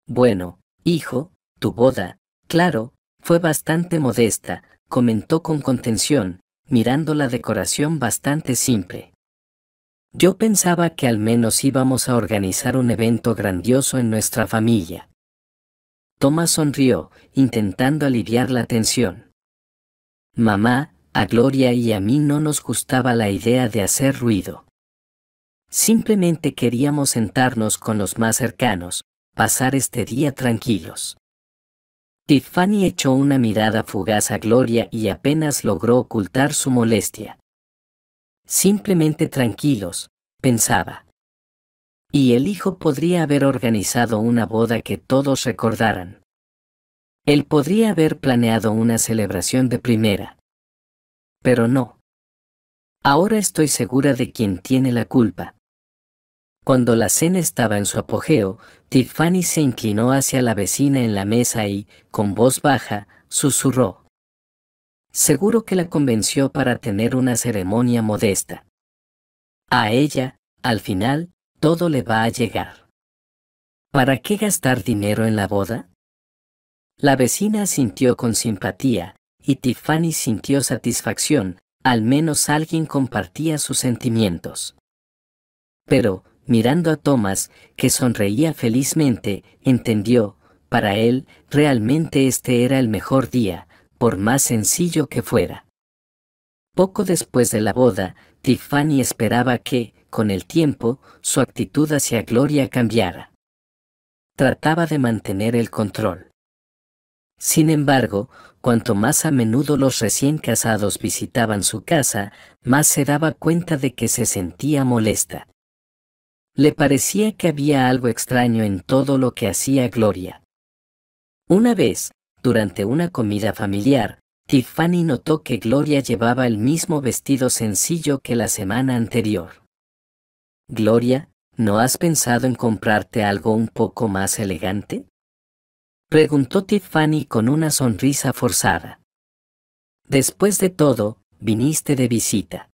Bueno, hijo, tu boda, claro, fue bastante modesta, comentó con contención, mirando la decoración bastante simple. Yo pensaba que al menos íbamos a organizar un evento grandioso en nuestra familia. Thomas sonrió, intentando aliviar la tensión. Mamá, a Gloria y a mí no nos gustaba la idea de hacer ruido. Simplemente queríamos sentarnos con los más cercanos, pasar este día tranquilos. Tiffany echó una mirada fugaz a Gloria y apenas logró ocultar su molestia. Simplemente tranquilos, pensaba. Y el hijo podría haber organizado una boda que todos recordaran. Él podría haber planeado una celebración de primera. Pero no. Ahora estoy segura de quién tiene la culpa. Cuando la cena estaba en su apogeo, Tiffany se inclinó hacia la vecina en la mesa y, con voz baja, susurró. Seguro que la convenció para tener una ceremonia modesta. A ella, al final, todo le va a llegar. ¿Para qué gastar dinero en la boda? La vecina sintió con simpatía, y Tiffany sintió satisfacción, al menos alguien compartía sus sentimientos. Pero, mirando a Thomas, que sonreía felizmente, entendió, para él, realmente este era el mejor día, por más sencillo que fuera. Poco después de la boda, Tiffany esperaba que, con el tiempo, su actitud hacia Gloria cambiara. Trataba de mantener el control. Sin embargo, cuanto más a menudo los recién casados visitaban su casa, más se daba cuenta de que se sentía molesta. Le parecía que había algo extraño en todo lo que hacía Gloria. Una vez, durante una comida familiar, Tiffany notó que Gloria llevaba el mismo vestido sencillo que la semana anterior. Gloria, ¿no has pensado en comprarte algo un poco más elegante? Preguntó Tiffany con una sonrisa forzada. Después de todo, viniste de visita.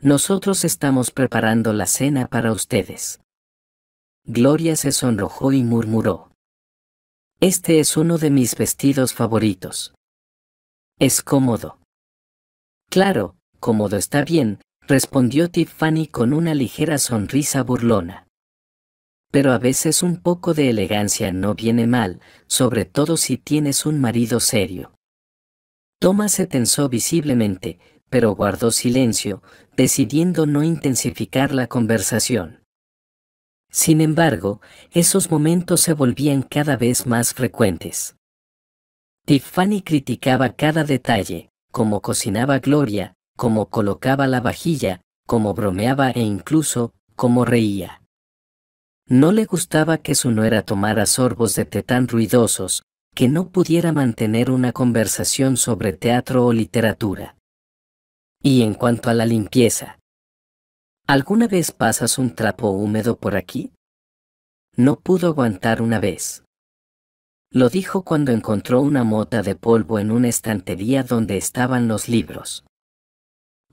Nosotros estamos preparando la cena para ustedes. Gloria se sonrojó y murmuró. Este es uno de mis vestidos favoritos. Es cómodo. Claro, cómodo está bien, respondió Tiffany con una ligera sonrisa burlona. Pero a veces un poco de elegancia no viene mal, sobre todo si tienes un marido serio. Thomas se tensó visiblemente, pero guardó silencio, decidiendo no intensificar la conversación. Sin embargo, esos momentos se volvían cada vez más frecuentes. Tiffany criticaba cada detalle, cómo cocinaba Gloria, cómo colocaba la vajilla, cómo bromeaba e incluso, cómo reía. No le gustaba que su nuera tomara sorbos de té tan ruidosos, que no pudiera mantener una conversación sobre teatro o literatura. Y en cuanto a la limpieza, ¿alguna vez pasas un trapo húmedo por aquí? No pudo aguantar una vez. Lo dijo cuando encontró una mota de polvo en una estantería donde estaban los libros.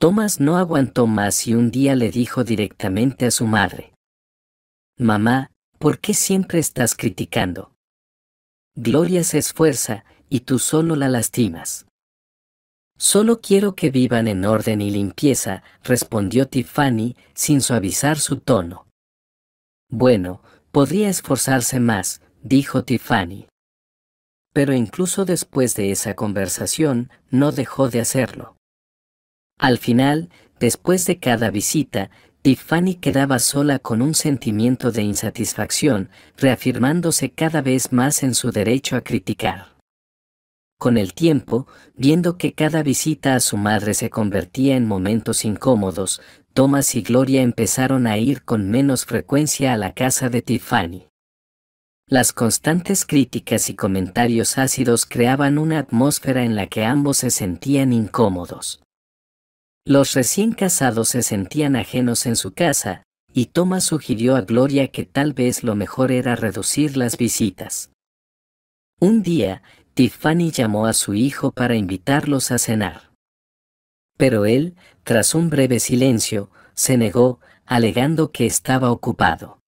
Thomas no aguantó más y un día le dijo directamente a su madre: «Mamá, ¿por qué siempre estás criticando? Gloria se esfuerza, y tú solo la lastimas». «Solo quiero que vivan en orden y limpieza», respondió Tiffany, sin suavizar su tono. «Bueno, podría esforzarse más», dijo Tiffany. Pero incluso después de esa conversación, no dejó de hacerlo. Al final, después de cada visita, Tiffany quedaba sola con un sentimiento de insatisfacción, reafirmándose cada vez más en su derecho a criticar. Con el tiempo, viendo que cada visita a su madre se convertía en momentos incómodos, Thomas y Gloria empezaron a ir con menos frecuencia a la casa de Tiffany. Las constantes críticas y comentarios ácidos creaban una atmósfera en la que ambos se sentían incómodos. Los recién casados se sentían ajenos en su casa, y Thomas sugirió a Gloria que tal vez lo mejor era reducir las visitas. Un día, Tiffany llamó a su hijo para invitarlos a cenar. Pero él, tras un breve silencio, se negó, alegando que estaba ocupado.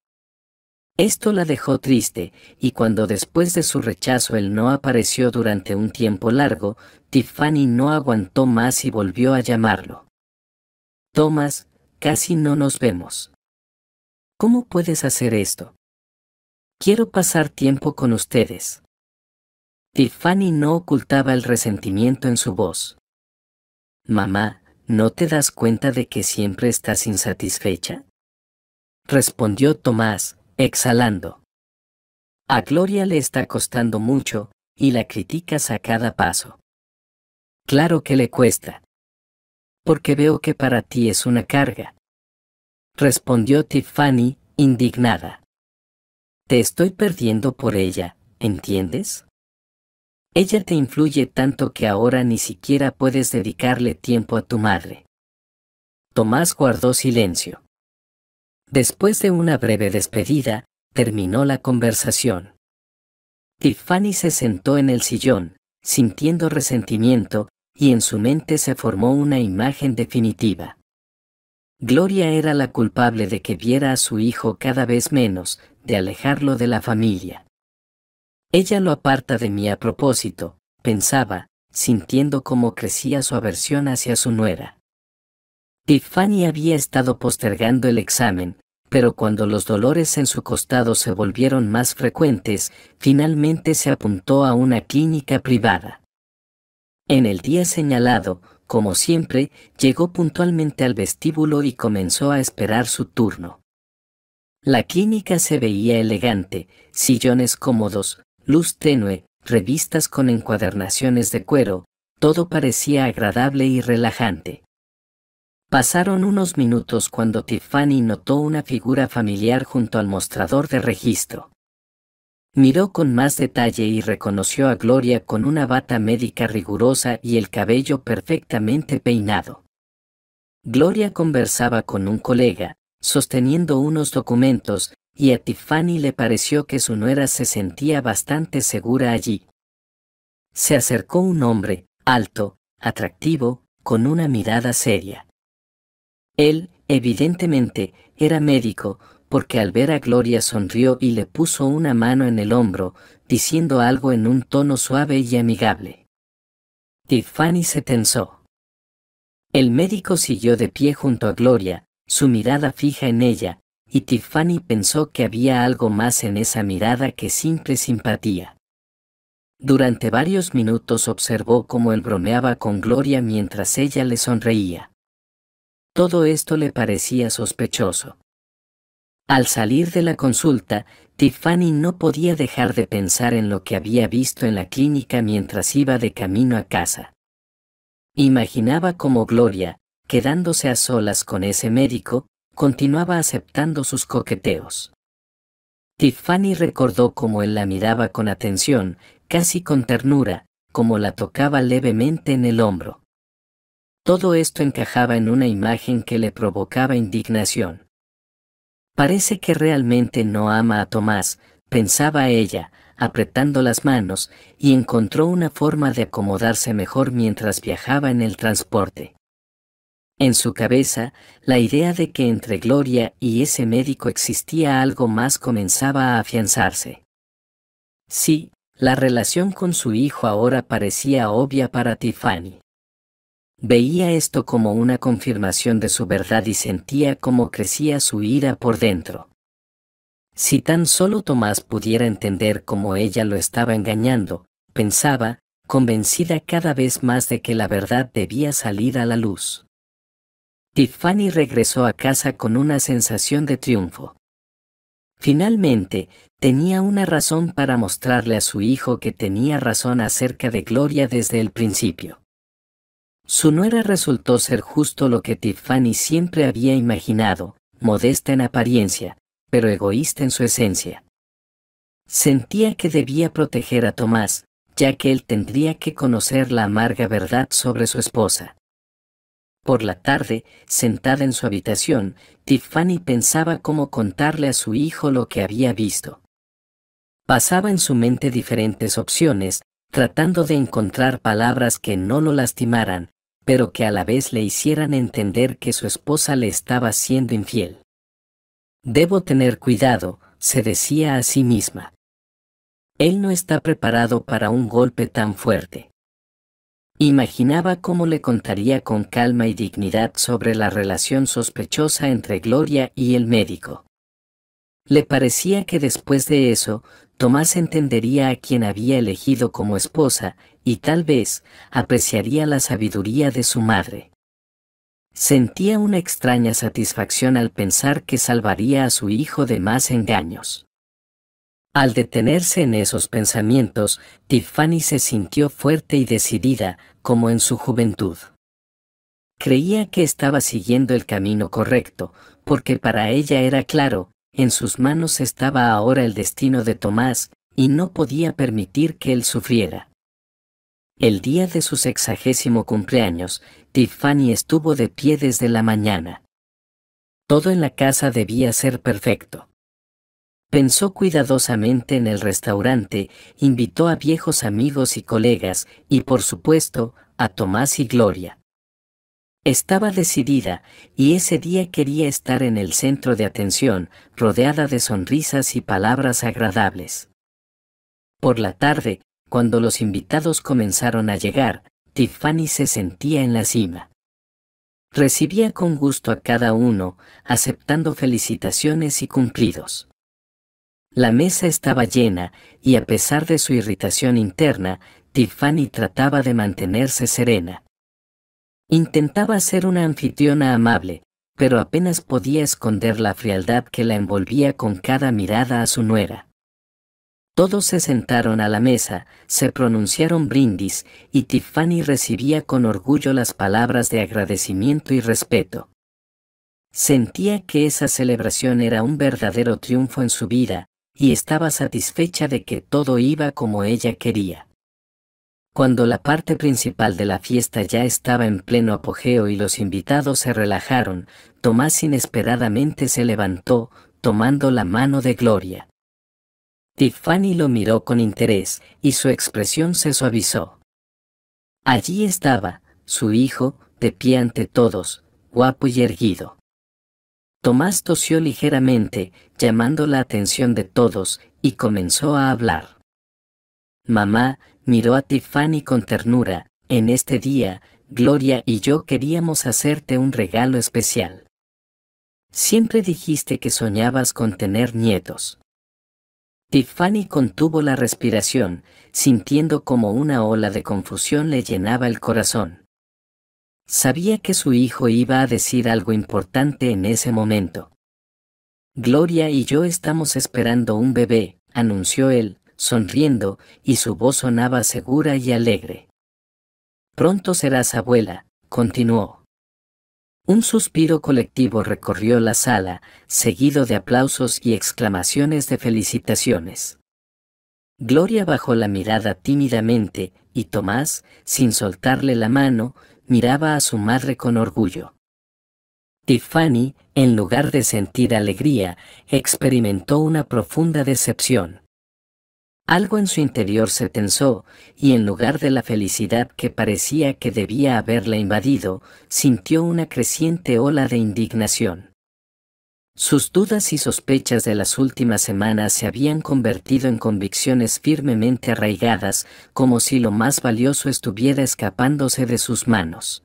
Esto la dejó triste, y cuando después de su rechazo él no apareció durante un tiempo largo, Tiffany no aguantó más y volvió a llamarlo. «Thomas, casi no nos vemos. ¿Cómo puedes hacer esto? Quiero pasar tiempo con ustedes». Tiffany no ocultaba el resentimiento en su voz. «Mamá, ¿no te das cuenta de que siempre estás insatisfecha?», respondió Tomás, exhalando. «A Gloria le está costando mucho, y la criticas a cada paso». «Claro que le cuesta. Porque veo que para ti es una carga», respondió Tiffany, indignada. «Te estoy perdiendo por ella, ¿entiendes? Ella te influye tanto que ahora ni siquiera puedes dedicarle tiempo a tu madre». Tomás guardó silencio. Después de una breve despedida, terminó la conversación. Tiffany se sentó en el sillón, sintiendo resentimiento, y en su mente se formó una imagen definitiva. Gloria era la culpable de que viera a su hijo cada vez menos, de alejarlo de la familia. «Ella lo aparta de mí a propósito», pensaba, sintiendo cómo crecía su aversión hacia su nuera. Tiffany había estado postergando el examen, pero cuando los dolores en su costado se volvieron más frecuentes, finalmente se apuntó a una clínica privada. En el día señalado, como siempre, llegó puntualmente al vestíbulo y comenzó a esperar su turno. La clínica se veía elegante, sillones cómodos, luz tenue, revistas con encuadernaciones de cuero, todo parecía agradable y relajante. Pasaron unos minutos cuando Tiffany notó una figura familiar junto al mostrador de registro. Miró con más detalle y reconoció a Gloria con una bata médica rigurosa y el cabello perfectamente peinado. Gloria conversaba con un colega, sosteniendo unos documentos, y a Tiffany le pareció que su nuera se sentía bastante segura allí. Se acercó un hombre, alto, atractivo, con una mirada seria. Él, evidentemente, era médico, porque al ver a Gloria sonrió y le puso una mano en el hombro, diciendo algo en un tono suave y amigable. Tiffany se tensó. El médico siguió de pie junto a Gloria, su mirada fija en ella, y Tiffany pensó que había algo más en esa mirada que simple simpatía. Durante varios minutos observó cómo él bromeaba con Gloria mientras ella le sonreía. Todo esto le parecía sospechoso. Al salir de la consulta, Tiffany no podía dejar de pensar en lo que había visto en la clínica mientras iba de camino a casa. Imaginaba cómo Gloria, quedándose a solas con ese médico, continuaba aceptando sus coqueteos. Tiffany recordó cómo él la miraba con atención, casi con ternura, cómo la tocaba levemente en el hombro. Todo esto encajaba en una imagen que le provocaba indignación. Parece que realmente no ama a Tomás, pensaba ella, apretando las manos, y encontró una forma de acomodarse mejor mientras viajaba en el transporte. En su cabeza, la idea de que entre Gloria y ese médico existía algo más comenzaba a afianzarse. Sí, la relación con su hijo ahora parecía obvia para Tiffany. Veía esto como una confirmación de su verdad y sentía cómo crecía su ira por dentro. Si tan solo Tomás pudiera entender cómo ella lo estaba engañando, pensaba, convencida cada vez más de que la verdad debía salir a la luz. Tiffany regresó a casa con una sensación de triunfo. Finalmente, tenía una razón para mostrarle a su hijo que tenía razón acerca de Gloria desde el principio. Su nuera resultó ser justo lo que Tiffany siempre había imaginado, modesta en apariencia, pero egoísta en su esencia. Sentía que debía proteger a Tomás, ya que él tendría que conocer la amarga verdad sobre su esposa. Por la tarde, sentada en su habitación, Tiffany pensaba cómo contarle a su hijo lo que había visto. Pasaba en su mente diferentes opciones, tratando de encontrar palabras que no lo lastimaran, pero que a la vez le hicieran entender que su esposa le estaba siendo infiel. Debo tener cuidado, se decía a sí misma. Él no está preparado para un golpe tan fuerte. Imaginaba cómo le contaría con calma y dignidad sobre la relación sospechosa entre Gloria y el médico. Le parecía que después de eso, Tomás entendería a quien había elegido como esposa, y tal vez, apreciaría la sabiduría de su madre. Sentía una extraña satisfacción al pensar que salvaría a su hijo de más engaños. Al detenerse en esos pensamientos, Tiffany se sintió fuerte y decidida, como en su juventud. Creía que estaba siguiendo el camino correcto, porque para ella era claro, en sus manos estaba ahora el destino de Tomás, y no podía permitir que él sufriera. El día de su 60º cumpleaños, Tiffany estuvo de pie desde la mañana. Todo en la casa debía ser perfecto. Pensó cuidadosamente en el restaurante, invitó a viejos amigos y colegas, y por supuesto, a Tomás y Gloria. Estaba decidida, y ese día quería estar en el centro de atención, rodeada de sonrisas y palabras agradables. Por la tarde, cuando los invitados comenzaron a llegar, Tiffany se sentía en la cima. Recibía con gusto a cada uno, aceptando felicitaciones y cumplidos. La mesa estaba llena, y a pesar de su irritación interna, Tiffany trataba de mantenerse serena. Intentaba ser una anfitriona amable, pero apenas podía esconder la frialdad que la envolvía con cada mirada a su nuera. Todos se sentaron a la mesa, se pronunciaron brindis, y Tiffany recibía con orgullo las palabras de agradecimiento y respeto. Sentía que esa celebración era un verdadero triunfo en su vida, y estaba satisfecha de que todo iba como ella quería. Cuando la parte principal de la fiesta ya estaba en pleno apogeo y los invitados se relajaron, Tomás inesperadamente se levantó, tomando la mano de Gloria. Tiffany lo miró con interés, y su expresión se suavizó. Allí estaba, su hijo, de pie ante todos, guapo y erguido. Tomás tosió ligeramente, llamando la atención de todos, y comenzó a hablar. Mamá, miró a Tiffany con ternura, en este día, Gloria y yo queríamos hacerte un regalo especial. Siempre dijiste que soñabas con tener nietos. Tiffany contuvo la respiración, sintiendo como una ola de confusión le llenaba el corazón. Sabía que su hijo iba a decir algo importante en ese momento. Gloria y yo estamos esperando un bebé, anunció él, sonriendo, y su voz sonaba segura y alegre. Pronto serás abuela, continuó. Un suspiro colectivo recorrió la sala, seguido de aplausos y exclamaciones de felicitaciones. Gloria bajó la mirada tímidamente, y Tomás, sin soltarle la mano, miraba a su madre con orgullo. Tiffany, en lugar de sentir alegría, experimentó una profunda decepción. Algo en su interior se tensó, y en lugar de la felicidad que parecía que debía haberla invadido, sintió una creciente ola de indignación. Sus dudas y sospechas de las últimas semanas se habían convertido en convicciones firmemente arraigadas, como si lo más valioso estuviera escapándose de sus manos.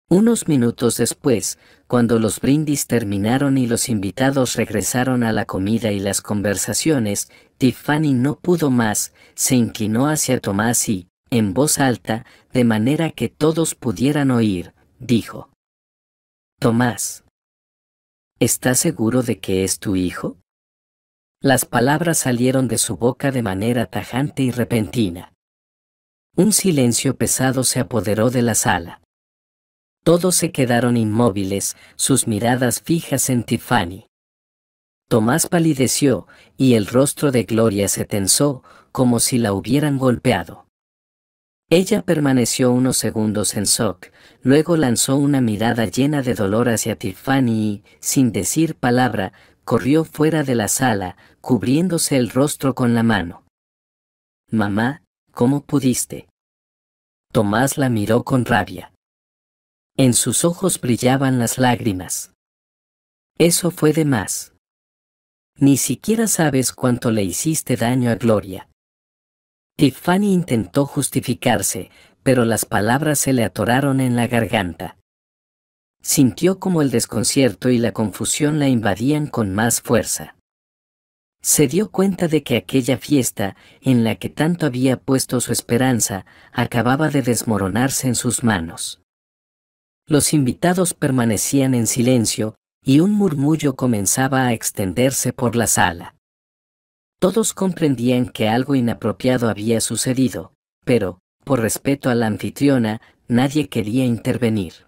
Unos minutos después, cuando los brindis terminaron y los invitados regresaron a la comida y las conversaciones, Tiffany no pudo más, se inclinó hacia Tomás y, en voz alta, de manera que todos pudieran oír, dijo: «Tomás, ¿estás seguro de que es tu hijo?». Las palabras salieron de su boca de manera tajante y repentina. Un silencio pesado se apoderó de la sala. Todos se quedaron inmóviles, sus miradas fijas en Tiffany. Tomás palideció, y el rostro de Gloria se tensó, como si la hubieran golpeado. Ella permaneció unos segundos en shock, luego lanzó una mirada llena de dolor hacia Tiffany y, sin decir palabra, corrió fuera de la sala, cubriéndose el rostro con la mano. «Mamá, ¿cómo pudiste?». Tomás la miró con rabia. En sus ojos brillaban las lágrimas. «Eso fue de más. Ni siquiera sabes cuánto le hiciste daño a Gloria». Tiffany intentó justificarse, pero las palabras se le atoraron en la garganta. Sintió como el desconcierto y la confusión la invadían con más fuerza. Se dio cuenta de que aquella fiesta, en la que tanto había puesto su esperanza, acababa de desmoronarse en sus manos. Los invitados permanecían en silencio, y un murmullo comenzaba a extenderse por la sala. Todos comprendían que algo inapropiado había sucedido, pero, por respeto a la anfitriona, nadie quería intervenir.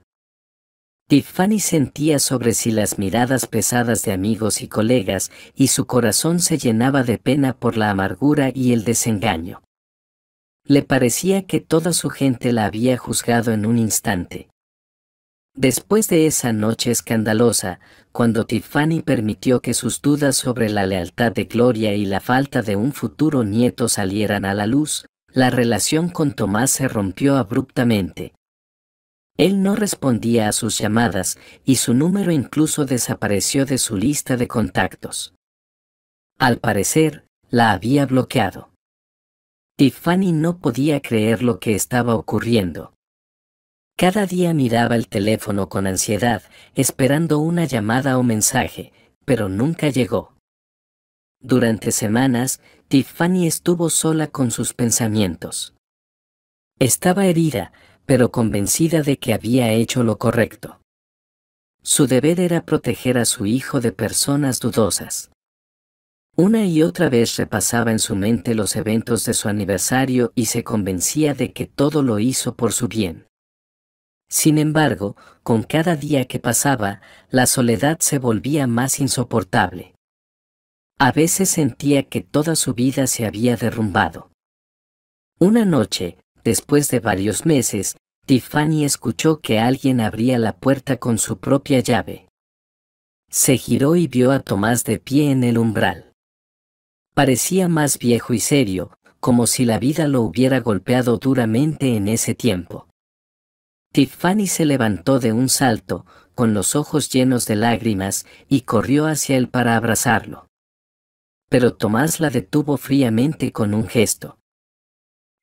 Tiffany sentía sobre sí las miradas pesadas de amigos y colegas, y su corazón se llenaba de pena por la amargura y el desengaño. Le parecía que toda su gente la había juzgado en un instante. Después de esa noche escandalosa, cuando Tiffany permitió que sus dudas sobre la lealtad de Gloria y la falta de un futuro nieto salieran a la luz, la relación con Tomás se rompió abruptamente. Él no respondía a sus llamadas, y su número incluso desapareció de su lista de contactos. Al parecer, la había bloqueado. Tiffany no podía creer lo que estaba ocurriendo. Cada día miraba el teléfono con ansiedad, esperando una llamada o mensaje, pero nunca llegó. Durante semanas, Tiffany estuvo sola con sus pensamientos. Estaba herida, pero convencida de que había hecho lo correcto. Su deber era proteger a su hijo de personas dudosas. Una y otra vez repasaba en su mente los eventos de su aniversario y se convencía de que todo lo hizo por su bien. Sin embargo, con cada día que pasaba, la soledad se volvía más insoportable. A veces sentía que toda su vida se había derrumbado. Una noche, después de varios meses, Tiffany escuchó que alguien abría la puerta con su propia llave. Se giró y vio a Tomás de pie en el umbral. Parecía más viejo y serio, como si la vida lo hubiera golpeado duramente en ese tiempo. Tiffany se levantó de un salto, con los ojos llenos de lágrimas, y corrió hacia él para abrazarlo. Pero Tomás la detuvo fríamente con un gesto.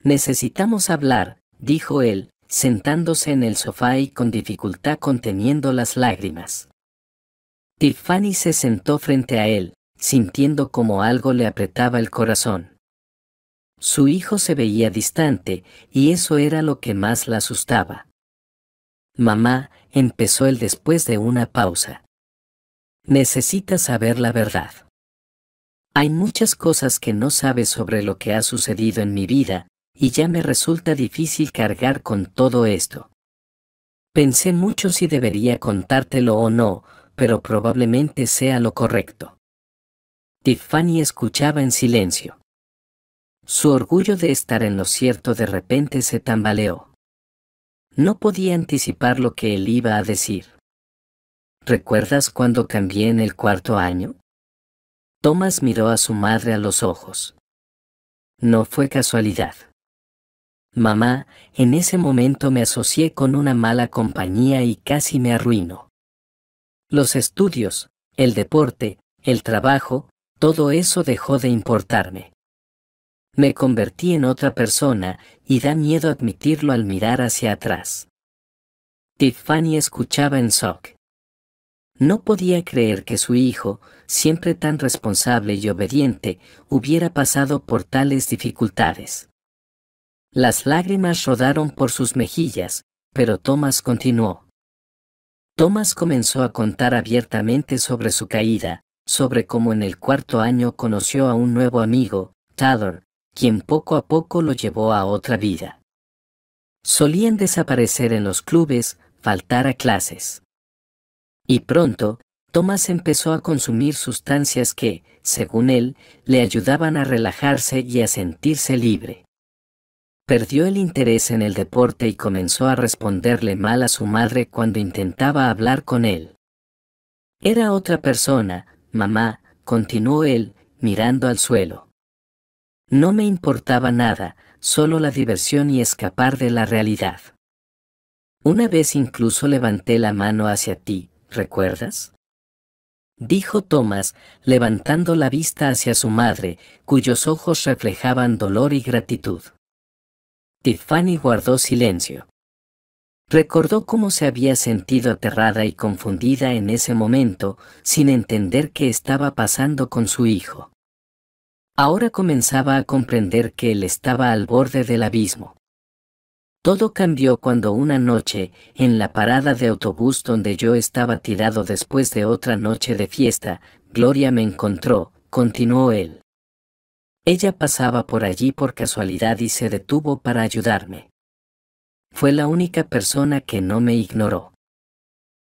«Necesitamos hablar», dijo él, sentándose en el sofá y con dificultad conteniendo las lágrimas. Tiffany se sentó frente a él, sintiendo como algo le apretaba el corazón. Su hijo se veía distante, y eso era lo que más la asustaba. Mamá, empezó él después de una pausa. Necesitas saber la verdad. Hay muchas cosas que no sabes sobre lo que ha sucedido en mi vida, y ya me resulta difícil cargar con todo esto. Pensé mucho si debería contártelo o no, pero probablemente sea lo correcto. Tiffany escuchaba en silencio. Su orgullo de estar en lo cierto de repente se tambaleó. No podía anticipar lo que él iba a decir. ¿Recuerdas cuando cambié en el cuarto año? Thomas miró a su madre a los ojos. No fue casualidad. Mamá, en ese momento me asocié con una mala compañía y casi me arruinó. Los estudios, el deporte, el trabajo, todo eso dejó de importarme. Me convertí en otra persona, y da miedo admitirlo al mirar hacia atrás. Tiffany escuchaba en shock. No podía creer que su hijo, siempre tan responsable y obediente, hubiera pasado por tales dificultades. Las lágrimas rodaron por sus mejillas, pero Thomas continuó. Thomas comenzó a contar abiertamente sobre su caída, sobre cómo en el cuarto año conoció a un nuevo amigo, Tyler, quien poco a poco lo llevó a otra vida. Solían desaparecer en los clubes, faltar a clases. Y pronto, Thomas empezó a consumir sustancias que, según él, le ayudaban a relajarse y a sentirse libre. Perdió el interés en el deporte y comenzó a responderle mal a su madre cuando intentaba hablar con él. Era otra persona, mamá, continuó él, mirando al suelo. No me importaba nada, solo la diversión y escapar de la realidad. Una vez incluso levanté la mano hacia ti, ¿recuerdas? Dijo Thomas, levantando la vista hacia su madre, cuyos ojos reflejaban dolor y gratitud. Tiffany guardó silencio. Recordó cómo se había sentido aterrada y confundida en ese momento, sin entender qué estaba pasando con su hijo. Ahora comenzaba a comprender que él estaba al borde del abismo. Todo cambió cuando una noche, en la parada de autobús donde yo estaba tirado después de otra noche de fiesta, Gloria me encontró, continuó él. Ella pasaba por allí por casualidad y se detuvo para ayudarme. Fue la única persona que no me ignoró.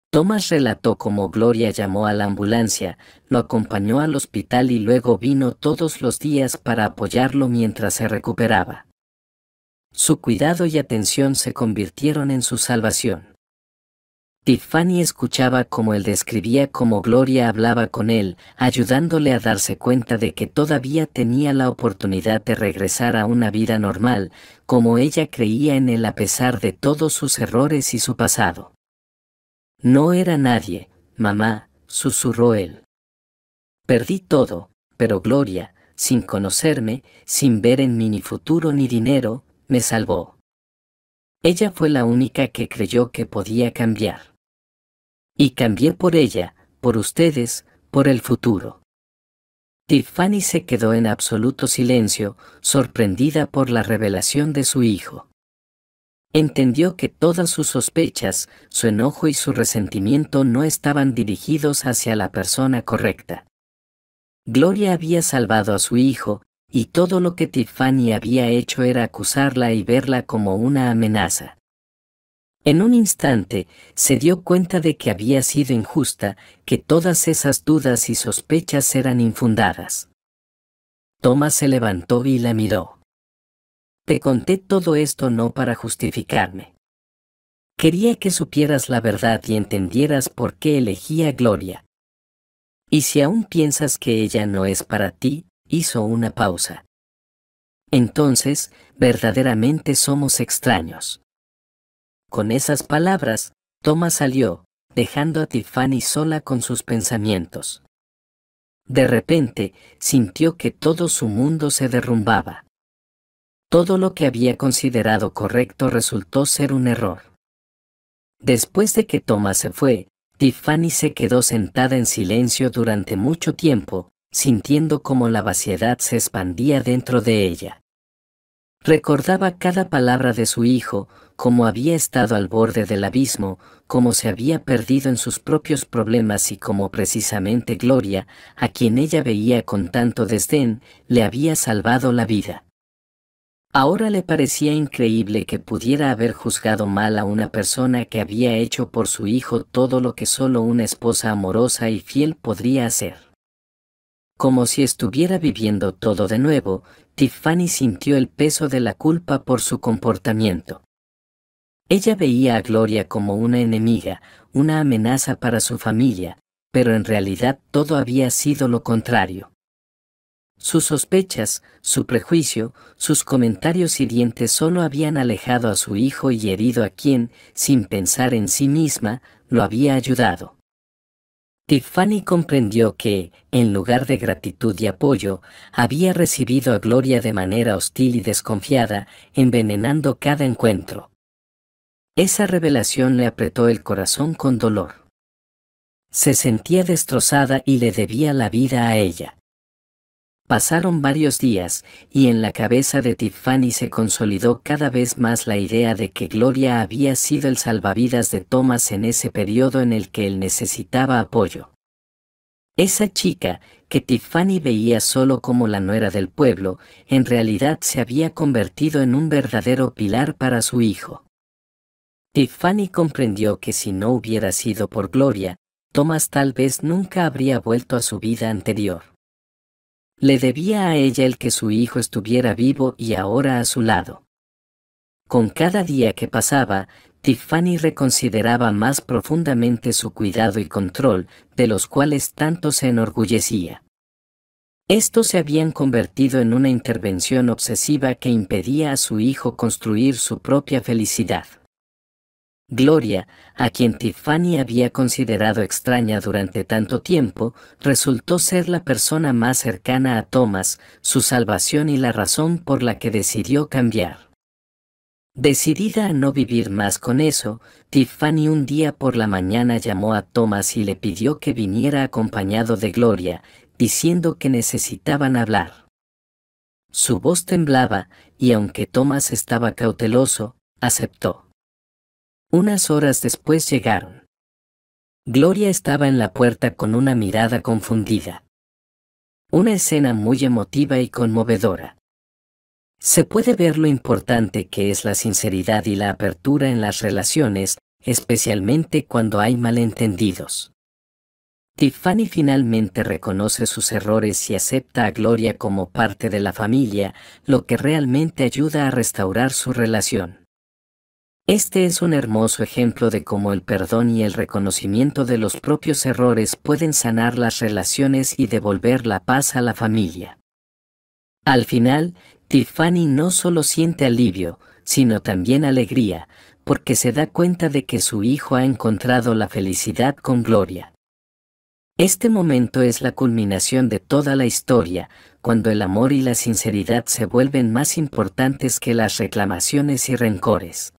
Thomas relató cómo Gloria llamó a la ambulancia, lo acompañó al hospital y luego vino todos los días para apoyarlo mientras se recuperaba. Su cuidado y atención se convirtieron en su salvación. Tiffany escuchaba cómo él describía cómo Gloria hablaba con él, ayudándole a darse cuenta de que todavía tenía la oportunidad de regresar a una vida normal, como ella creía en él a pesar de todos sus errores y su pasado. No era nadie, mamá, susurró él. Perdí todo, pero Gloria, sin conocerme, sin ver en mí ni futuro ni dinero, me salvó. Ella fue la única que creyó que podía cambiar. Y cambié por ella, por ustedes, por el futuro. Tiffany se quedó en absoluto silencio, sorprendida por la revelación de su hijo. Entendió que todas sus sospechas, su enojo y su resentimiento no estaban dirigidos hacia la persona correcta. Gloria había salvado a su hijo, y todo lo que Tiffany había hecho era acusarla y verla como una amenaza. En un instante, se dio cuenta de que había sido injusta, que todas esas dudas y sospechas eran infundadas. Thomas se levantó y la miró. Te conté todo esto no para justificarme. Quería que supieras la verdad y entendieras por qué elegí a Gloria. Y si aún piensas que ella no es para ti, hizo una pausa. Entonces, verdaderamente somos extraños. Con esas palabras, Thomas salió, dejando a Tiffany sola con sus pensamientos. De repente, sintió que todo su mundo se derrumbaba. Todo lo que había considerado correcto resultó ser un error. Después de que Thomas se fue, Tiffany se quedó sentada en silencio durante mucho tiempo, sintiendo cómo la vaciedad se expandía dentro de ella. Recordaba cada palabra de su hijo, cómo había estado al borde del abismo, cómo se había perdido en sus propios problemas y cómo precisamente Gloria, a quien ella veía con tanto desdén, le había salvado la vida. Ahora le parecía increíble que pudiera haber juzgado mal a una persona que había hecho por su hijo todo lo que solo una esposa amorosa y fiel podría hacer. Como si estuviera viviendo todo de nuevo, Tiffany sintió el peso de la culpa por su comportamiento. Ella veía a Gloria como una enemiga, una amenaza para su familia, pero en realidad todo había sido lo contrario. Sus sospechas, su prejuicio, sus comentarios hirientes solo habían alejado a su hijo y herido a quien, sin pensar en sí misma, lo había ayudado. Tiffany comprendió que, en lugar de gratitud y apoyo, había recibido a Gloria de manera hostil y desconfiada, envenenando cada encuentro. Esa revelación le apretó el corazón con dolor. Se sentía destrozada y le debía la vida a ella. Pasaron varios días, y en la cabeza de Tiffany se consolidó cada vez más la idea de que Gloria había sido el salvavidas de Thomas en ese periodo en el que él necesitaba apoyo. Esa chica, que Tiffany veía solo como la nuera del pueblo, en realidad se había convertido en un verdadero pilar para su hijo. Tiffany comprendió que si no hubiera sido por Gloria, Thomas tal vez nunca habría vuelto a su vida anterior. Le debía a ella el que su hijo estuviera vivo y ahora a su lado. Con cada día que pasaba, Tiffany reconsideraba más profundamente su cuidado y control, de los cuales tanto se enorgullecía. Estos se habían convertido en una intervención obsesiva que impedía a su hijo construir su propia felicidad. Gloria, a quien Tiffany había considerado extraña durante tanto tiempo, resultó ser la persona más cercana a Thomas, su salvación y la razón por la que decidió cambiar. Decidida a no vivir más con eso, Tiffany un día por la mañana llamó a Thomas y le pidió que viniera acompañado de Gloria, diciendo que necesitaban hablar. Su voz temblaba, y aunque Thomas estaba cauteloso, aceptó. Unas horas después llegaron. Gloria estaba en la puerta con una mirada confundida. Una escena muy emotiva y conmovedora. Se puede ver lo importante que es la sinceridad y la apertura en las relaciones, especialmente cuando hay malentendidos. Tiffany finalmente reconoce sus errores y acepta a Gloria como parte de la familia, lo que realmente ayuda a restaurar su relación. Este es un hermoso ejemplo de cómo el perdón y el reconocimiento de los propios errores pueden sanar las relaciones y devolver la paz a la familia. Al final, Tiffany no solo siente alivio, sino también alegría, porque se da cuenta de que su hijo ha encontrado la felicidad con Gloria. Este momento es la culminación de toda la historia, cuando el amor y la sinceridad se vuelven más importantes que las reclamaciones y rencores.